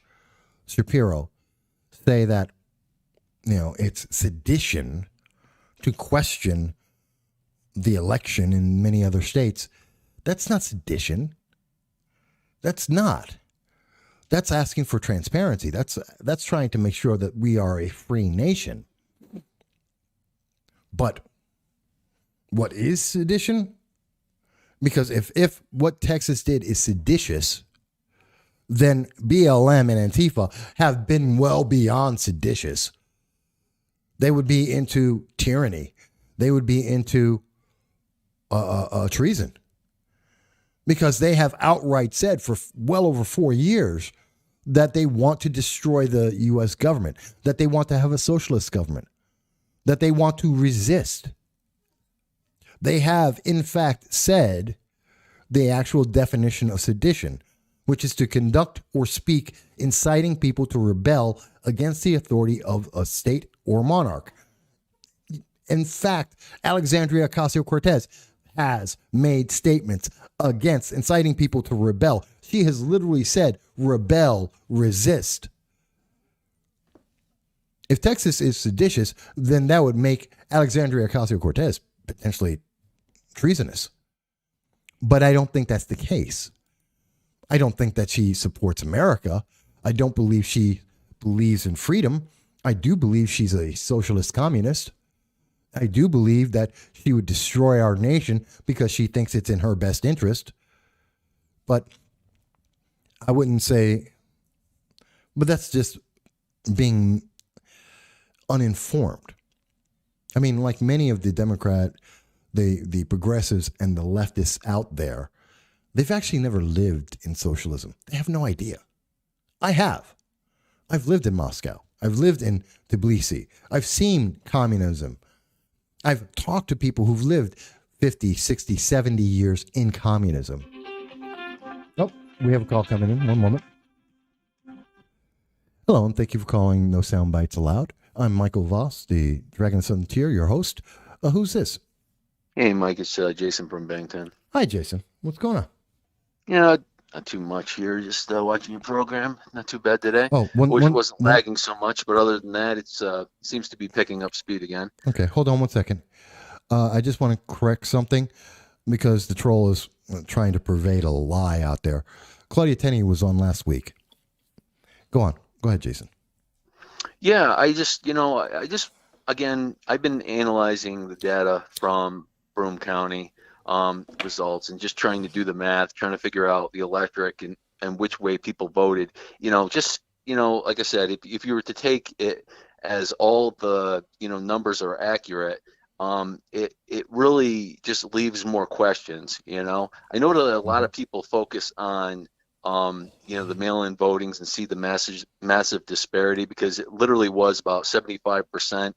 Shapiro say that, you know, it's sedition to question the election in many other states. That's not sedition. That's not. That's asking for transparency. That's trying to make sure that we are a free nation. But what is sedition? Because if what Texas did is seditious, then BLM and Antifa have been well beyond seditious. They would be into tyranny. They would be into treason. Because they have outright said for well over 4 years that they want to destroy the U.S. government, that they want to have a socialist government, that they want to resist. They have, in fact, said the actual definition of sedition, which is to conduct or speak inciting people to rebel against the authority of a state or monarch. In fact, Alexandria Ocasio-Cortez has made statements against inciting people to rebel. She has literally said, rebel, resist. If Texas is seditious, then that would make Alexandria Ocasio-Cortez potentially treasonous. But I don't think that's the case. I don't think that she supports America. I don't believe she believes in freedom. I do believe she's a socialist communist. I do believe that she would destroy our nation because she thinks it's in her best interest. But I wouldn't say, but that's just being uninformed. I mean, like many of the the progressives and the leftists out there, they've actually never lived in socialism. They have no idea. I have. I've lived in Moscow. I've lived in Tbilisi. I've seen communism. I've talked to people who've lived 50, 60, 70 years in communism. Oh, we have a call coming in. One moment. Hello, and thank you for calling No Soundbites Allowed. I'm Michael Voss, the Dragon Sun Tier, your host. Who's this? Hey, Mike, it's Jason from Bangton. Hi, Jason. What's going on? Yeah, not too much here. Just watching your program. Not too bad today. Oh, wasn't lagging so much, but other than that, it seems to be picking up speed again. Okay, hold on one second. I just want to correct something because the troll is trying to pervade a lie out there. Claudia Tenney was on last week. Go on. Go ahead, Jason. Yeah, again, I've been analyzing the data from Broome County results and just trying to do the math, trying to figure out the electorate and which way people voted. Like I said, if you were to take it as all the, numbers are accurate, it really just leaves more questions. I know that a lot of people focus on the mail-in votings and see the massive disparity, because it literally was about 75%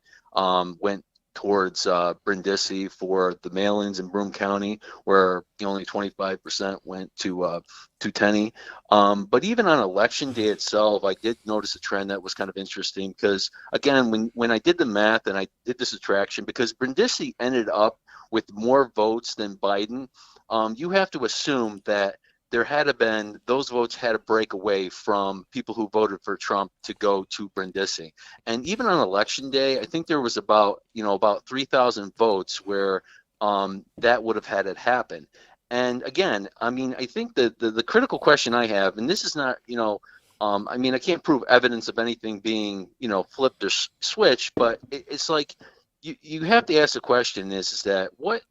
went towards Brindisi for the mail-ins in Broome County, where only 25% went to Tenney. But even on election day itself, I did notice a trend that was kind of interesting, because again, when I did the math and I did the subtraction, because Brindisi ended up with more votes than Biden, you have to assume that those votes had to break away from people who voted for Trump to go to Brindisi. And even on election day, I think there was about 3,000 votes where that would have had it happen. And again, I mean, I think the critical question I have, and this is not, I can't prove evidence of anything being, flipped or switched, but it's like, you have to ask the question is that what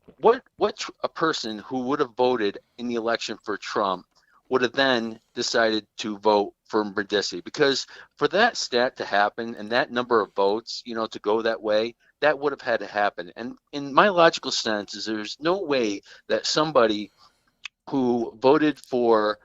a person who would have voted in the election for Trump would have then decided to vote for Brindisi? Because for that stat to happen and that number of votes, to go that way, that would have had to happen. And in my logical sense is there's no way that somebody who voted for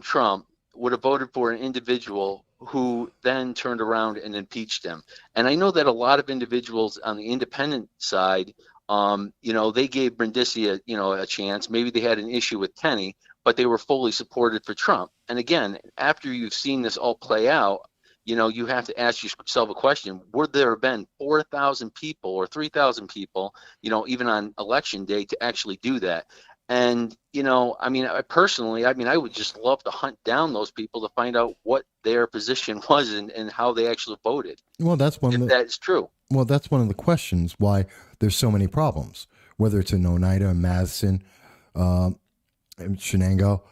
Trump would have voted for an individual who then turned around and impeached him. And I know that a lot of individuals on the independent side, they gave Brindisi a chance. Maybe they had an issue with Tenney, but they were fully supported for Trump. And again, after you've seen this all play out, you have to ask yourself a question: would there have been 4,000 people or 3,000 people, even on election day, to actually do that? And, I would just love to hunt down those people to find out what their position was and how they actually voted. Well, that is true. Well, that's one of the questions why there's so many problems, whether it's in Oneida, Madison, and Shenango,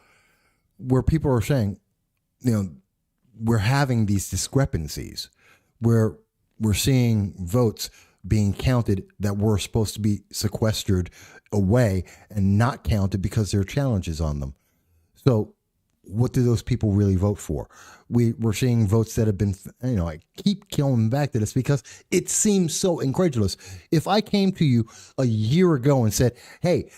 where people are saying, we're having these discrepancies where we're seeing votes being counted that were supposed to be sequestered away and not counted because there are challenges on them. So what do those people really vote for? We're seeing votes that have been, I keep going back to this because it seems so incredulous. If I came to you a year ago and said, hey,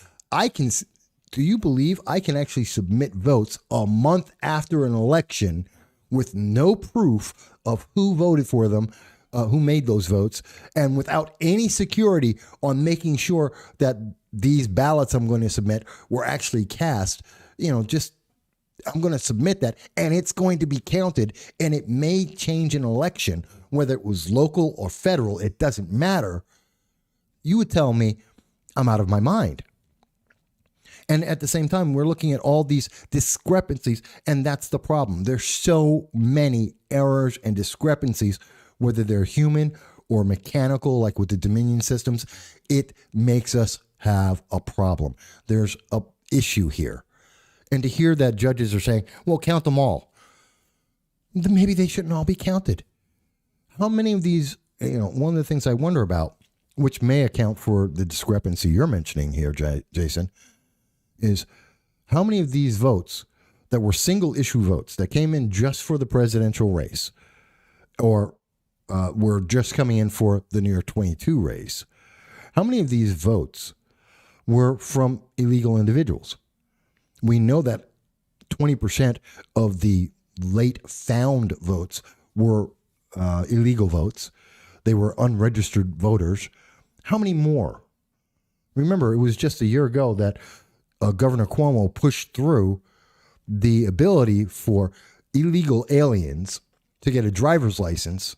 do you believe I can actually submit votes a month after an election with no proof of who voted for them, who made those votes, and without any security on making sure that these ballots I'm going to submit were actually cast, I'm going to submit that and it's going to be counted, and it may change an election, whether it was local or federal, it doesn't matter. You would tell me I'm out of my mind. And at the same time, we're looking at all these discrepancies, and that's the problem. There's so many errors and discrepancies, whether they're human or mechanical, like with the Dominion systems. It makes us have a problem. There's a issue here. And to hear that judges are saying, well, count them all, then maybe they shouldn't all be counted. How many of these, one of the things I wonder about which may account for the discrepancy you're mentioning here, Jason, is how many of these votes that were single issue votes that came in just for the presidential race or were just coming in for the New York 22 race, how many of these votes were from illegal individuals? We know that 20% of the late found votes were illegal votes. They were unregistered voters. How many more? Remember, it was just a year ago that Governor Cuomo pushed through the ability for illegal aliens to get a driver's license,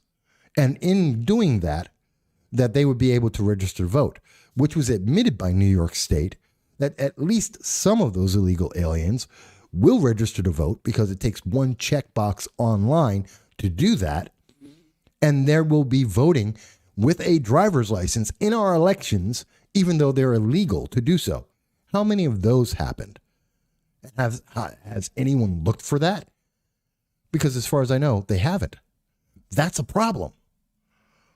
and in doing that, that they would be able to register to vote, which was admitted by New York State that at least some of those illegal aliens will register to vote because it takes one checkbox online to do that, and there will be voting with a driver's license in our elections, even though they're illegal to do so. How many of those happened? Has anyone looked for that? Because as far as I know, they haven't. That's a problem.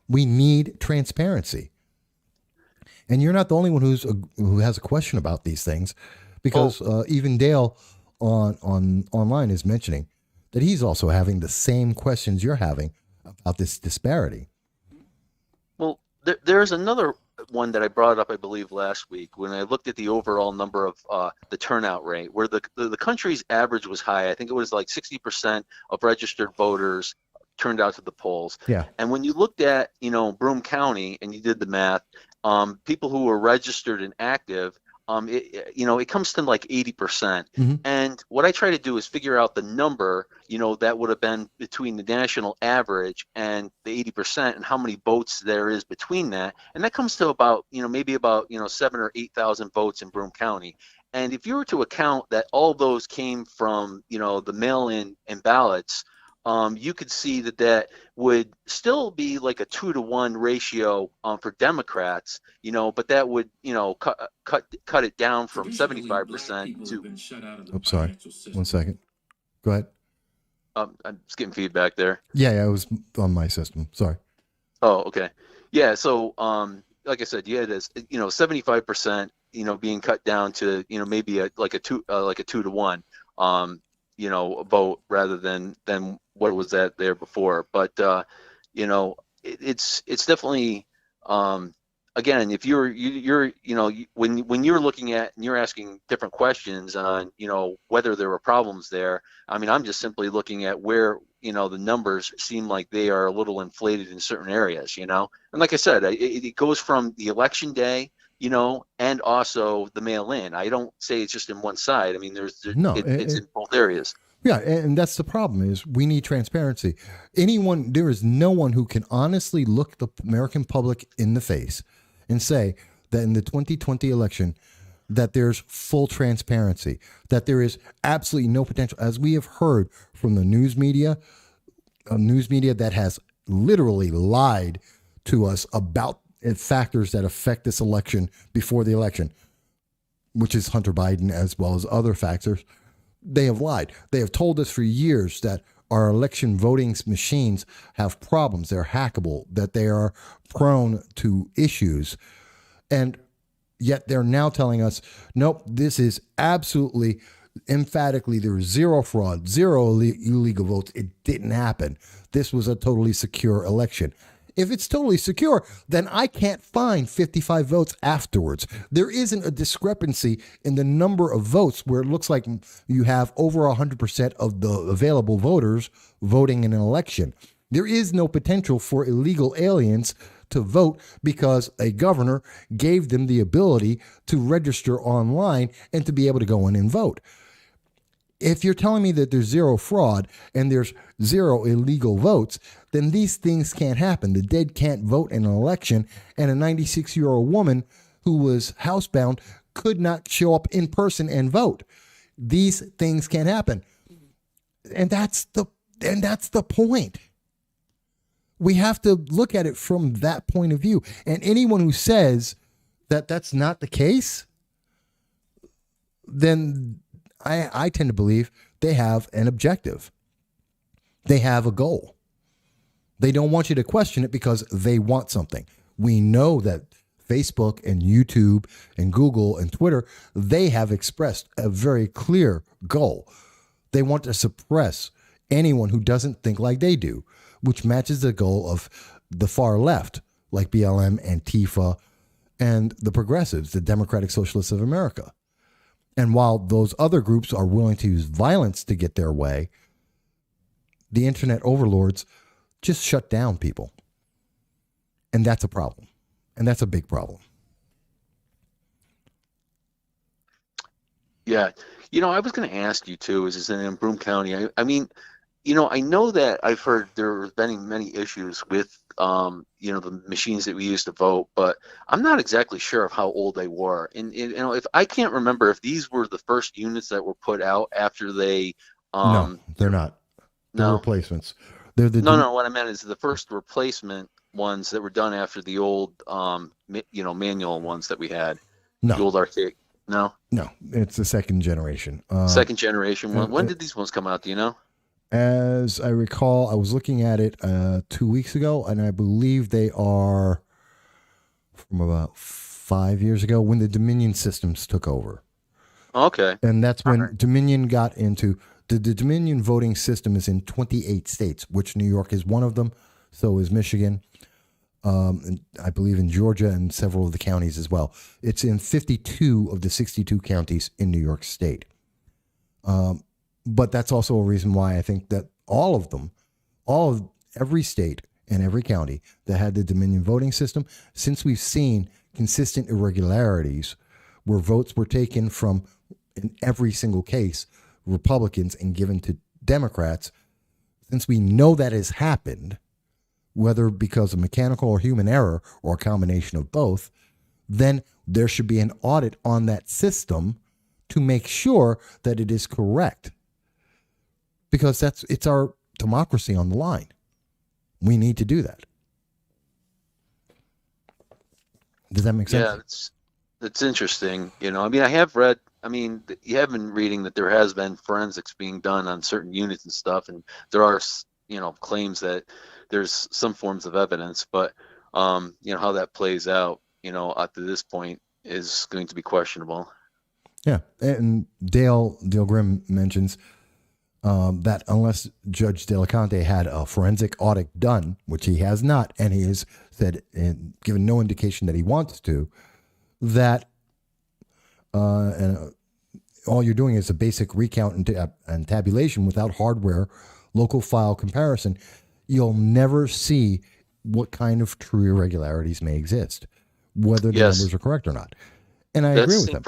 We need transparency. And you're not the only one who has a question about these things, because even Dale online is mentioning that he's also having the same questions you're having about this disparity. Well, there's another one that I brought up, I believe, last week when I looked at the overall number of the turnout rate, where the country's average was high. I think it was like 60% of registered voters turned out to the polls. Yeah. And when you looked at, Broome County and you did the math, people who were registered and active, it comes to like 80%. Mm-hmm. And what I try to do is figure out the number, that would have been between the national average and the 80% and how many votes there is between that. And that comes to about, maybe about, 7,000 or 8,000 votes in Broome County. And if you were to account that all those came from, the mail-in and ballots, you could see that would still be like a 2-to-1 ratio for Democrats, but that would, cut it down from 75% to. Oops, sorry. 1 second. Go ahead. I'm just getting feedback there. Yeah, it was on my system. Sorry. Oh, okay. Yeah. So, like I said, you had this, 75%, being cut down to, maybe a 2-to-1. Vote rather than what was that there before. But it's definitely again, if you're when you're looking at and you're asking different questions on whether there were problems there. I mean, I'm just simply looking at where the numbers seem like they are a little inflated in certain areas. And like I said, it goes from the election day. And also the mail-in. I don't say it's just in one side. I mean, it's in both areas. Yeah, and that's the problem is we need transparency. There is no one who can honestly look the American public in the face and say that in the 2020 election that there's full transparency, that there is absolutely no potential, as we have heard from the news media that has literally lied to us about factors that affect this election before the election, which is Hunter Biden as well as other factors. They have lied. They have told us for years that our election voting machines have problems. They're hackable, that they are prone to issues. And yet they're now telling us, nope, this is absolutely emphatically, there was zero fraud, zero illegal votes. It didn't happen. This was a totally secure election. If it's totally secure, then I can't find 55 votes afterwards. There isn't a discrepancy in the number of votes where it looks like you have over 100% of the available voters voting in an election. There is no potential for illegal aliens to vote because a governor gave them the ability to register online and to be able to go in and vote. If you're telling me that there's zero fraud and there's zero illegal votes, then these things can't happen. The dead can't vote in an election, and a 96-year-old woman who was housebound could not show up in person and vote. These things can't happen. And that's the point. We have to look at it from that point of view. And anyone who says that that's not the case, then I tend to believe they have an objective. They have a goal. They don't want you to question it because they want something. We know that Facebook and YouTube and Google and Twitter, they have expressed a very clear goal. They want to suppress anyone who doesn't think like they do, which matches the goal of the far left, like BLM, Antifa, and the progressives, the Democratic Socialists of America. And while those other groups are willing to use violence to get their way, the internet overlords just shut down people. And that's a problem. And that's a big problem. Yeah. I was going to ask you too, is in Broome County, I mean, I know that I've heard there have been many issues with, the machines that we used to vote, but I'm not exactly sure of how old they were. And if I can't remember if these were the first units that were put out after they. No, they're not. They're replacements. They're no. What I meant is the first replacement ones that were done after the old, manual ones that we had. No. The old archaic. No, it's the second generation. Second generation one. When did these ones come out? Do you know? As I recall, I was looking at it 2 weeks ago, and I believe they are from about 5 years ago when the Dominion systems took over. Okay. And that's when Dominion got into the Dominion voting system is in 28 states, which New York is one of them. So is Michigan. And I believe in Georgia and several of the counties as well. It's in 52 of the 62 counties in New York State. But that's also a reason why I think that every state and every county that had the Dominion voting system, since we've seen consistent irregularities where votes were taken from, in every single case, Republicans and given to Democrats, since we know that has happened, whether because of mechanical or human error or a combination of both, then there should be an audit on that system to make sure that it is correct. Because it's our democracy on the line. We need to do that. Does that make sense? Yeah, it's interesting. I have read, you have been reading that there has been forensics being done on certain units and stuff, and there are, claims that there's some forms of evidence, but, how that plays out, up to this point is going to be questionable. Yeah. And Dale Grimm mentions that unless Judge Delicante had a forensic audit done, which he has not, and he has said and given no indication that he wants to, that all you're doing is a basic recount and tabulation without hardware, local file comparison, you'll never see what kind of true irregularities may exist, whether the numbers are correct or not. And I agree with them.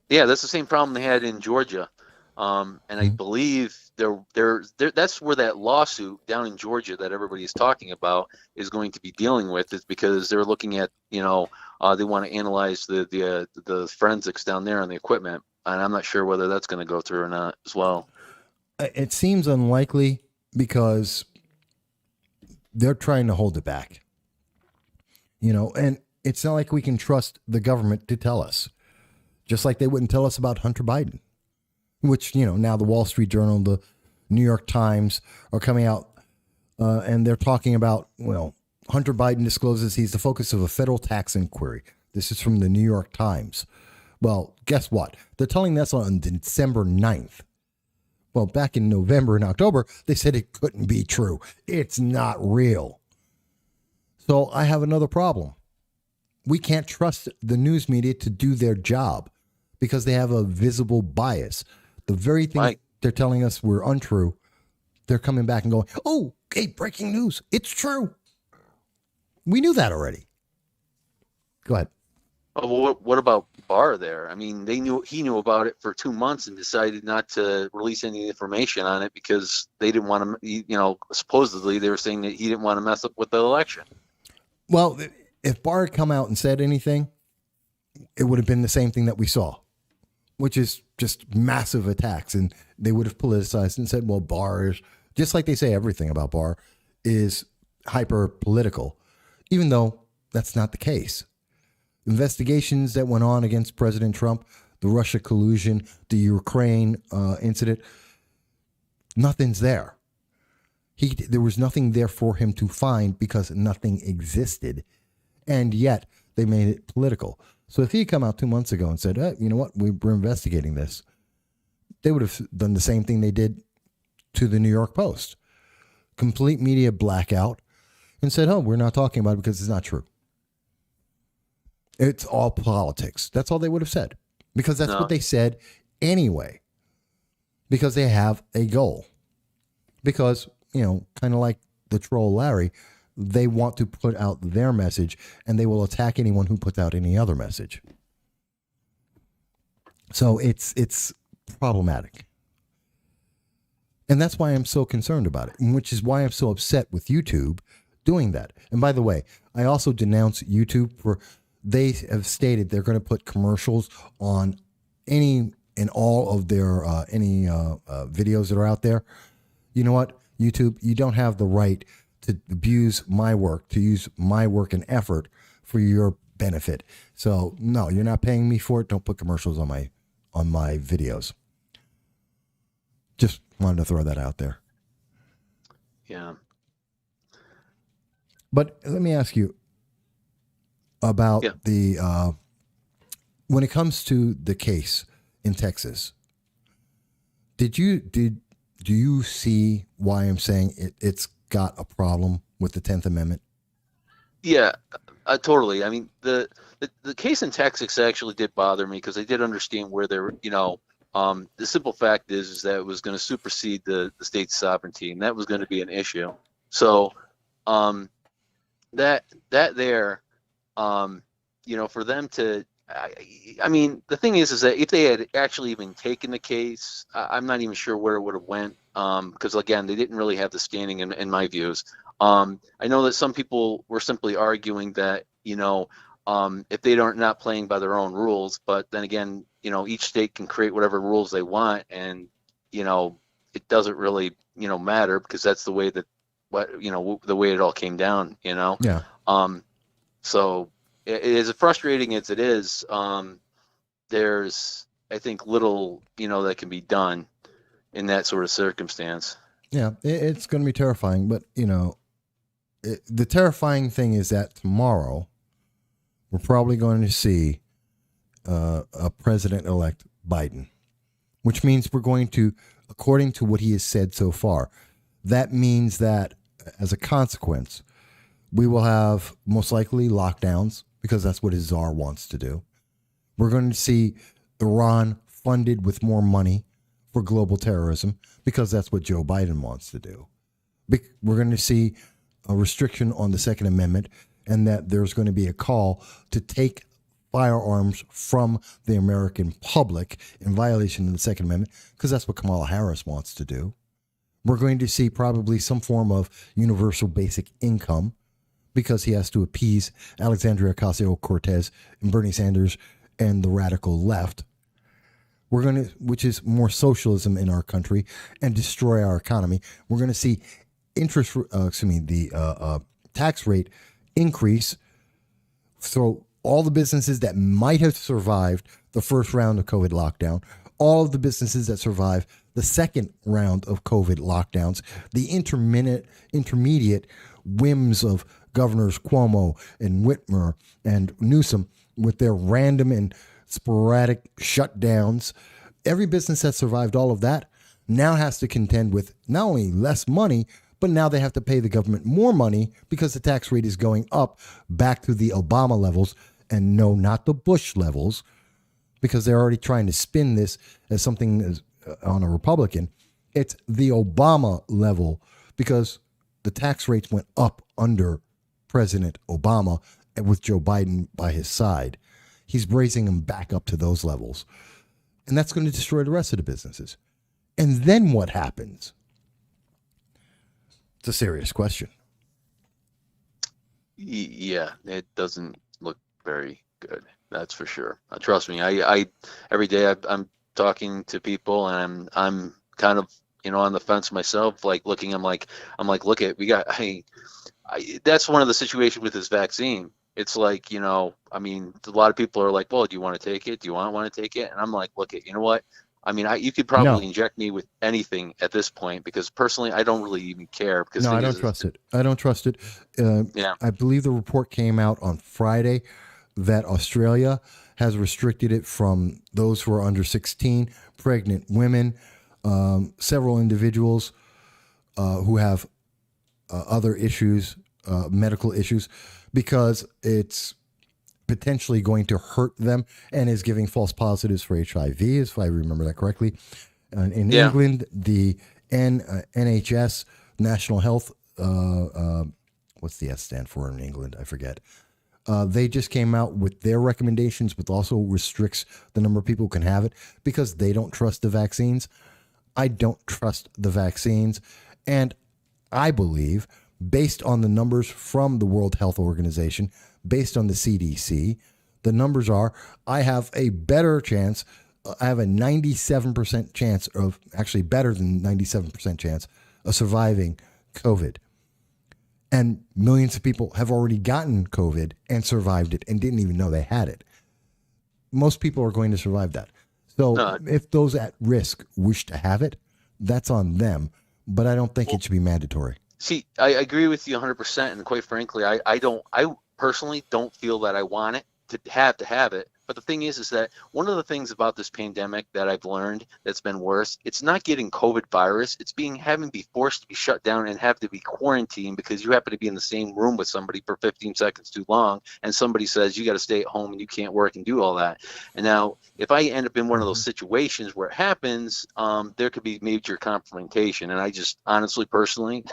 That's the same problem they had in Georgia. And I believe that's where that lawsuit down in Georgia that everybody is talking about is going to be dealing with, is because they're looking at, they want to analyze the forensics down there on the equipment. And I'm not sure whether that's going to go through or not as well. It seems unlikely because they're trying to hold it back, and it's not like we can trust the government to tell us, just like they wouldn't tell us about Hunter Biden, which, now the Wall Street Journal, the New York Times are coming out and they're talking about, Hunter Biden discloses he's the focus of a federal tax inquiry. This is from the New York Times. Well, guess what? They're telling us on December 9th. Well, back in November and October, they said it couldn't be true. It's not real. So I have another problem. We can't trust the news media to do their job because they have a visible bias. The very thing they're telling us we're untrue, they're coming back and going, oh, hey, breaking news. It's true. We knew that already. Go ahead. Oh, well, what about Barr there? He knew about it for 2 months and decided not to release any information on it because they didn't want to, supposedly they were saying that he didn't want to mess up with the election. Well, if Barr had come out and said anything, it would have been the same thing that we saw, which is just massive attacks. And they would have politicized and said, well, Barr is, just like they say everything about Barr, is hyper political, even though that's not the case. Investigations that went on against President Trump, the Russia collusion, the Ukraine incident, nothing's there. There was nothing there for him to find because nothing existed. and yet they made it political. So if he had come out 2 months ago and said, you know what, we're investigating this, they would have done the same thing they did to the New York Post. Complete media blackout, and said, oh, we're not talking about it because it's not true. It's all politics. That's all they would have said, because that's what they said anyway, because they have a goal. Because, kind of like the troll Larry, they want to put out their message, and they will attack anyone who puts out any other message. So it's problematic. And that's why I'm so concerned about it, which is why I'm so upset with YouTube doing that. And by the way, I also denounce YouTube for, they have stated they're going to put commercials on any and all of their videos that are out there. You know what, YouTube, you don't have the right to abuse my work, to use my work and effort for your benefit. So no, you're not paying me for it. Don't put commercials on my videos. Just wanted to throw that out there. Yeah. But let me ask you about the when it comes to the case in Texas. Do you see why I'm saying it's got a problem with the 10th Amendment? Yeah, totally. I mean, the case in Texas actually did bother me, because I did understand where they're, the simple fact is that it was going to supersede the state's sovereignty, and that was going to be an issue. So, that there, for them to, I mean, the thing is that if they had actually even taken the case, I'm not even sure where it would have went. Because again, they didn't really have the standing in my views. I know that some people were simply arguing that, if they are not playing by their own rules, but then again, each state can create whatever rules they want, and, it doesn't really, matter, because that's the way that, the way it all came down, Yeah. So as frustrating as it is, there's, I think, little, that can be done in that sort of circumstance. Yeah, it's going to be terrifying, but the terrifying thing is that tomorrow we're probably going to see a President-elect Biden, which means we're going to, according to what he has said so far, that means that as a consequence, we will have most likely lockdowns, because that's what his czar wants to do. We're going to see Iran funded with more money for global terrorism, because that's what Joe Biden wants to do. We're going to see a restriction on the Second Amendment, and that there's going to be a call to take firearms from the American public in violation of the Second Amendment, because that's what Kamala Harris wants to do. We're going to see probably some form of universal basic income, because he has to appease Alexandria Ocasio-Cortez and Bernie Sanders and the radical left. We're going to, which is more socialism in our country, and destroy our economy. We're going to see the tax rate increase. So all the businesses that might have survived the first round of COVID lockdown, all of the businesses that survived the second round of COVID lockdowns, the intermediate whims of Governors Cuomo and Whitmer and Newsom with their random and sporadic shutdowns, every business that survived all of that now has to contend with not only less money, but now they have to pay the government more money, because the tax rate is going up back to the Obama levels, and no, not the Bush levels, because they're already trying to spin this as something on a Republican. It's the Obama level, because the tax rates went up under President Obama, and with Joe Biden by his side, he's raising them back up to those levels. And that's going to destroy the rest of the businesses. And then what happens? It's a serious question. Yeah, it doesn't look very good. That's for sure. Trust me. I every day I'm talking to people, and I'm kind of, on the fence myself, like looking, I'm like, look at, we got, that's one of the situations with this vaccine. It's like, I mean, a lot of people are like, well, do you want to take it? Do you want to take it? And I'm like, look, you know what? I mean, you could probably inject me with anything at this point, because personally, I don't really even care. Because no, I don't trust it. I don't trust it. I believe the report came out on Friday that Australia has restricted it from those who are under 16, pregnant women, several individuals who have other issues, medical issues, because it's potentially going to hurt them and is giving false positives for HIV, if I remember that correctly. In England, the NHS, National Health, what's the S stand for in England? I forget. They just came out with their recommendations, but also restricts the number of people who can have it because they don't trust the vaccines. I don't trust the vaccines. And I believe, based on the numbers from the World Health Organization, based on the CDC, the numbers are, I have a better chance. I have a 97% chance of, actually better than 97% chance of surviving COVID. And millions of people have already gotten COVID and survived it and didn't even know they had it. Most people are going to survive that. So if those at risk wish to have it, that's on them. But I don't think it should be mandatory. See, I agree with you 100%. And quite frankly, I personally don't feel that I want it to have it. But the thing is that one of the things about this pandemic that I've learned that's been worse, it's not getting COVID virus. It's having to be forced to be shut down and have to be quarantined because you happen to be in the same room with somebody for 15 seconds too long. And somebody says, you got to stay at home and you can't work and do all that. And now if I end up in one of those situations where it happens, there could be major confrontation. And I just honestly, personally,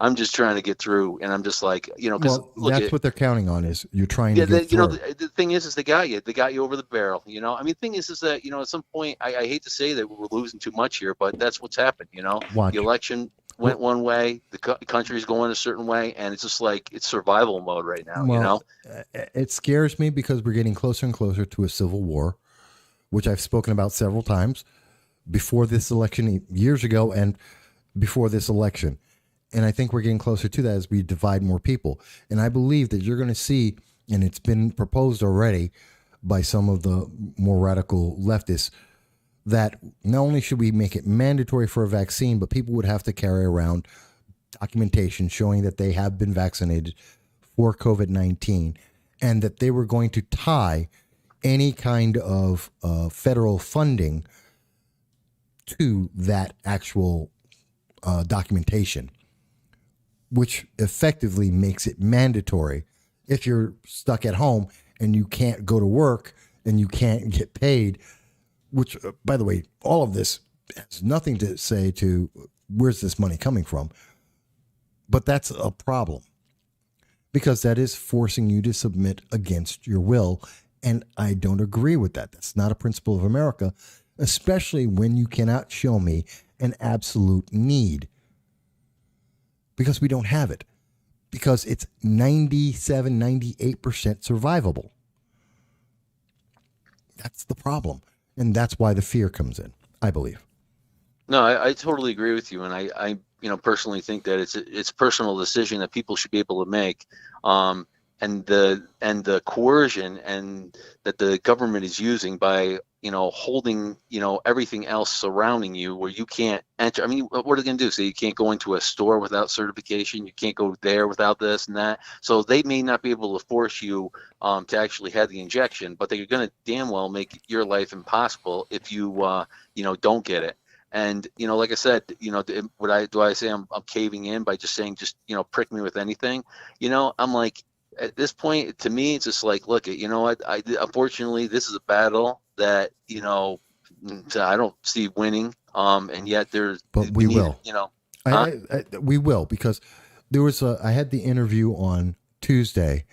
I'm just trying to get through, and I'm just like, because that's what they're counting on is you're trying to get through. The thing is they got you over the barrel. I mean, the thing is that at some point, I hate to say that we're losing too much here, but that's what's happened. Watch. The election went one way, the country's going a certain way, and it's just like it's survival mode right now. It scares me because we're getting closer and closer to a civil war, which I've spoken about several times before this election, years ago, and before this election. And I think we're getting closer to that as we divide more people. And I believe that you're going to see, and it's been proposed already by some of the more radical leftists, that not only should we make it mandatory for a vaccine, but people would have to carry around documentation showing that they have been vaccinated for COVID-19, and that they were going to tie any kind of federal funding to that actual documentation, which effectively makes it mandatory. If you're stuck at home and you can't go to work and you can't get paid, which, by the way, all of this has nothing to say to where's this money coming from. But that's a problem because that is forcing you to submit against your will. And I don't agree with that. That's not a principle of America, especially when you cannot show me an absolute need. Because we don't have it. Because it's 97, 98% survivable. That's the problem. And that's why the fear comes in, I believe. No, I totally agree with you. And I personally think that it's a personal decision that people should be able to make. And the coercion and that the government is using by holding everything else surrounding you where you can't enter. I mean, what are they going to do? So you can't go into a store without certification. You can't go there without this and that. So they may not be able to force you to actually have the injection, but they're going to damn well make your life impossible if you don't get it. And like I said, do I say I'm caving in by just saying prick me with anything? I'm like, at this point, to me, it's just like, look, what? Unfortunately, this is a battle that I don't see winning. And yet there's. But we will. We will, because there was I had the interview on Tuesday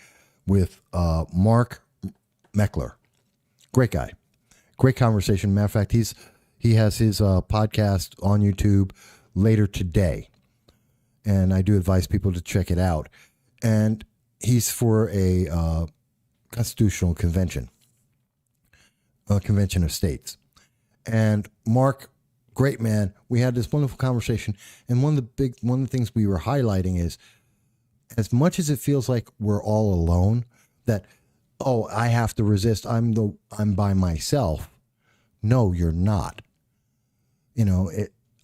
with Mark Meckler, great guy, great conversation. Matter of fact, he has his podcast on YouTube later today, and I do advise people to check it out. And he's for a constitutional convention, a convention of states. And Mark, great man, we had this wonderful conversation. And one of the things we were highlighting is, as much as it feels like we're all alone, that, I have to resist, I'm by myself. No, you're not.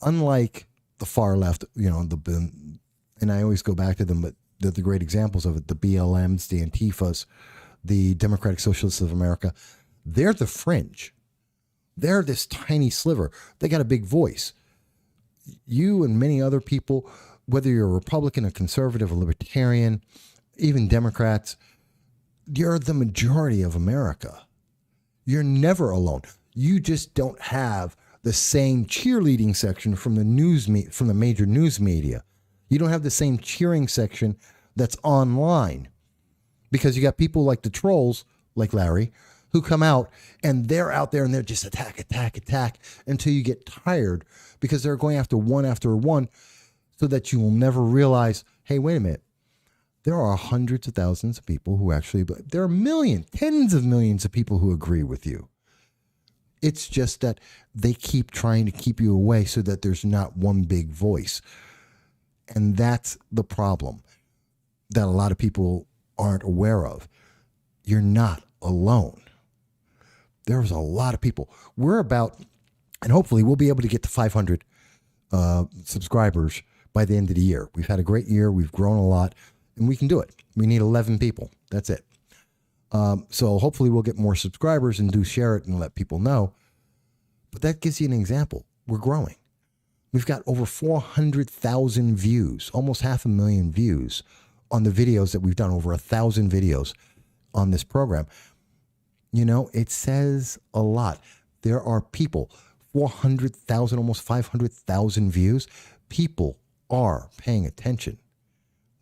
Unlike the far left, and I always go back to them, but they're the great examples of it, the BLMs, the Antifas, the Democratic Socialists of America, they're the fringe. They're this tiny sliver. They got a big voice. You and many other people, whether you're a Republican, a conservative, a libertarian, even Democrats, you're the majority of America. You're never alone. You just don't have the same cheerleading section from the major news media. You don't have the same cheering section that's online, because you got people like the trolls, like Larry, who come out and they're out there and they're just attack until you get tired, because they're going after one, so that you will never realize, hey, wait a minute. There are hundreds of thousands of people who there are millions, tens of millions of people who agree with you. It's just that they keep trying to keep you away so that there's not one big voice. And that's the problem that a lot of people aren't aware of. You're not alone. There's a lot of people. And hopefully we'll be able to get to 500 subscribers by the end of the year. We've had a great year. We've grown a lot, and we can do it. We need 11 people. That's it. So hopefully we'll get more subscribers and do share it and let people know. But that gives you an example. We're growing. We've got over 400,000 views, almost 500,000 views on the videos that we've done, over 1,000 videos on this program. It says a lot. There are people, 400,000, almost 500,000 views. People are paying attention.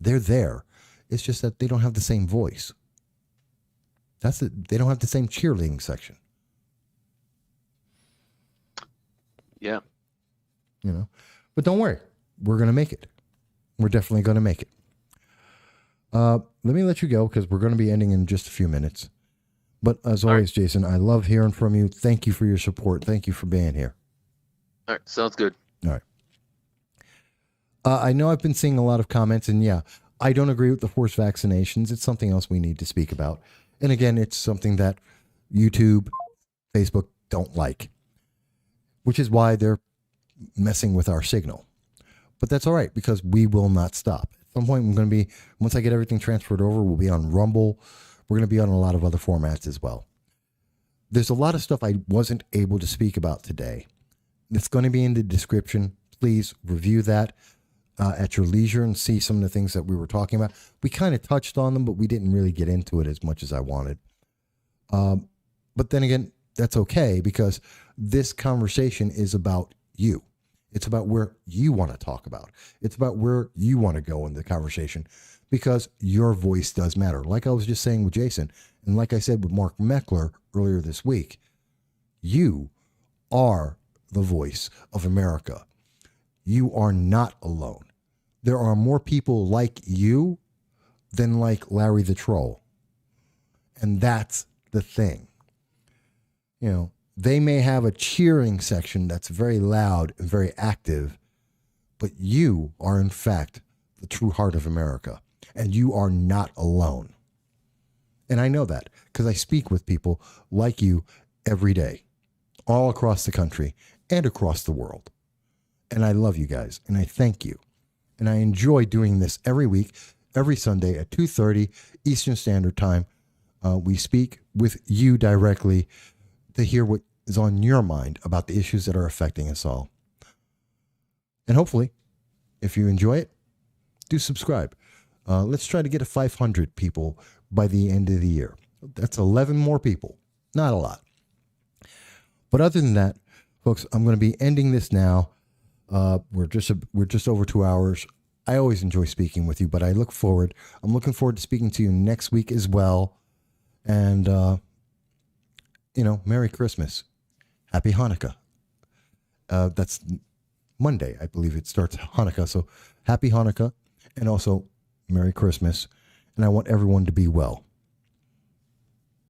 They're there. It's just that they don't have the same voice. That's it. They don't have the same cheerleading section. Yeah. But don't worry. We're going to make it. We're definitely going to make it. Let me let you go, because we're going to be ending in just a few minutes. But as always, Jason, I love hearing from you. Thank you for your support. Thank you for being here. All right. Sounds good. All right. I know I've been seeing a lot of comments, and yeah, I don't agree with the forced vaccinations. It's something else we need to speak about. And again, it's something that YouTube, Facebook don't like, which is why they're messing with our signal. But that's all right, because we will not stop. At some point, once I get everything transferred over, we'll be on Rumble. We're going to be on a lot of other formats as well. There's a lot of stuff I wasn't able to speak about today. It's going to be in the description. Please review that at your leisure and see some of the things that we were talking about. We kind of touched on them, but we didn't really get into it as much as I wanted. But then again, that's okay, because this conversation is about you. It's about where you want to talk about. It's about where you want to go in the conversation, because your voice does matter. Like I was just saying with Jason, and like I said with Mark Meckler earlier this week, you are the voice of America. You are not alone. There are more people like you than like Larry the Troll. And that's the thing. They may have a cheering section that's very loud and very active, but you are, in fact, the true heart of America. And you are not alone. And I know that because I speak with people like you every day, all across the country and across the world. And I love you guys, and I thank you. And I enjoy doing this every week, every Sunday at 2:30 Eastern Standard Time. We speak with you directly to hear what is on your mind about the issues that are affecting us all. And hopefully, if you enjoy it, do subscribe. Let's try to get to 500 people by the end of the year. That's 11 more people. Not a lot. But other than that, folks, I'm going to be ending this now. We're just over 2 hours. I always enjoy speaking with you, but I'm looking forward to speaking to you next week as well. And, Merry Christmas. Happy Hanukkah. That's Monday, I believe it starts Hanukkah. So happy Hanukkah, and also Merry Christmas. And I want everyone to be well.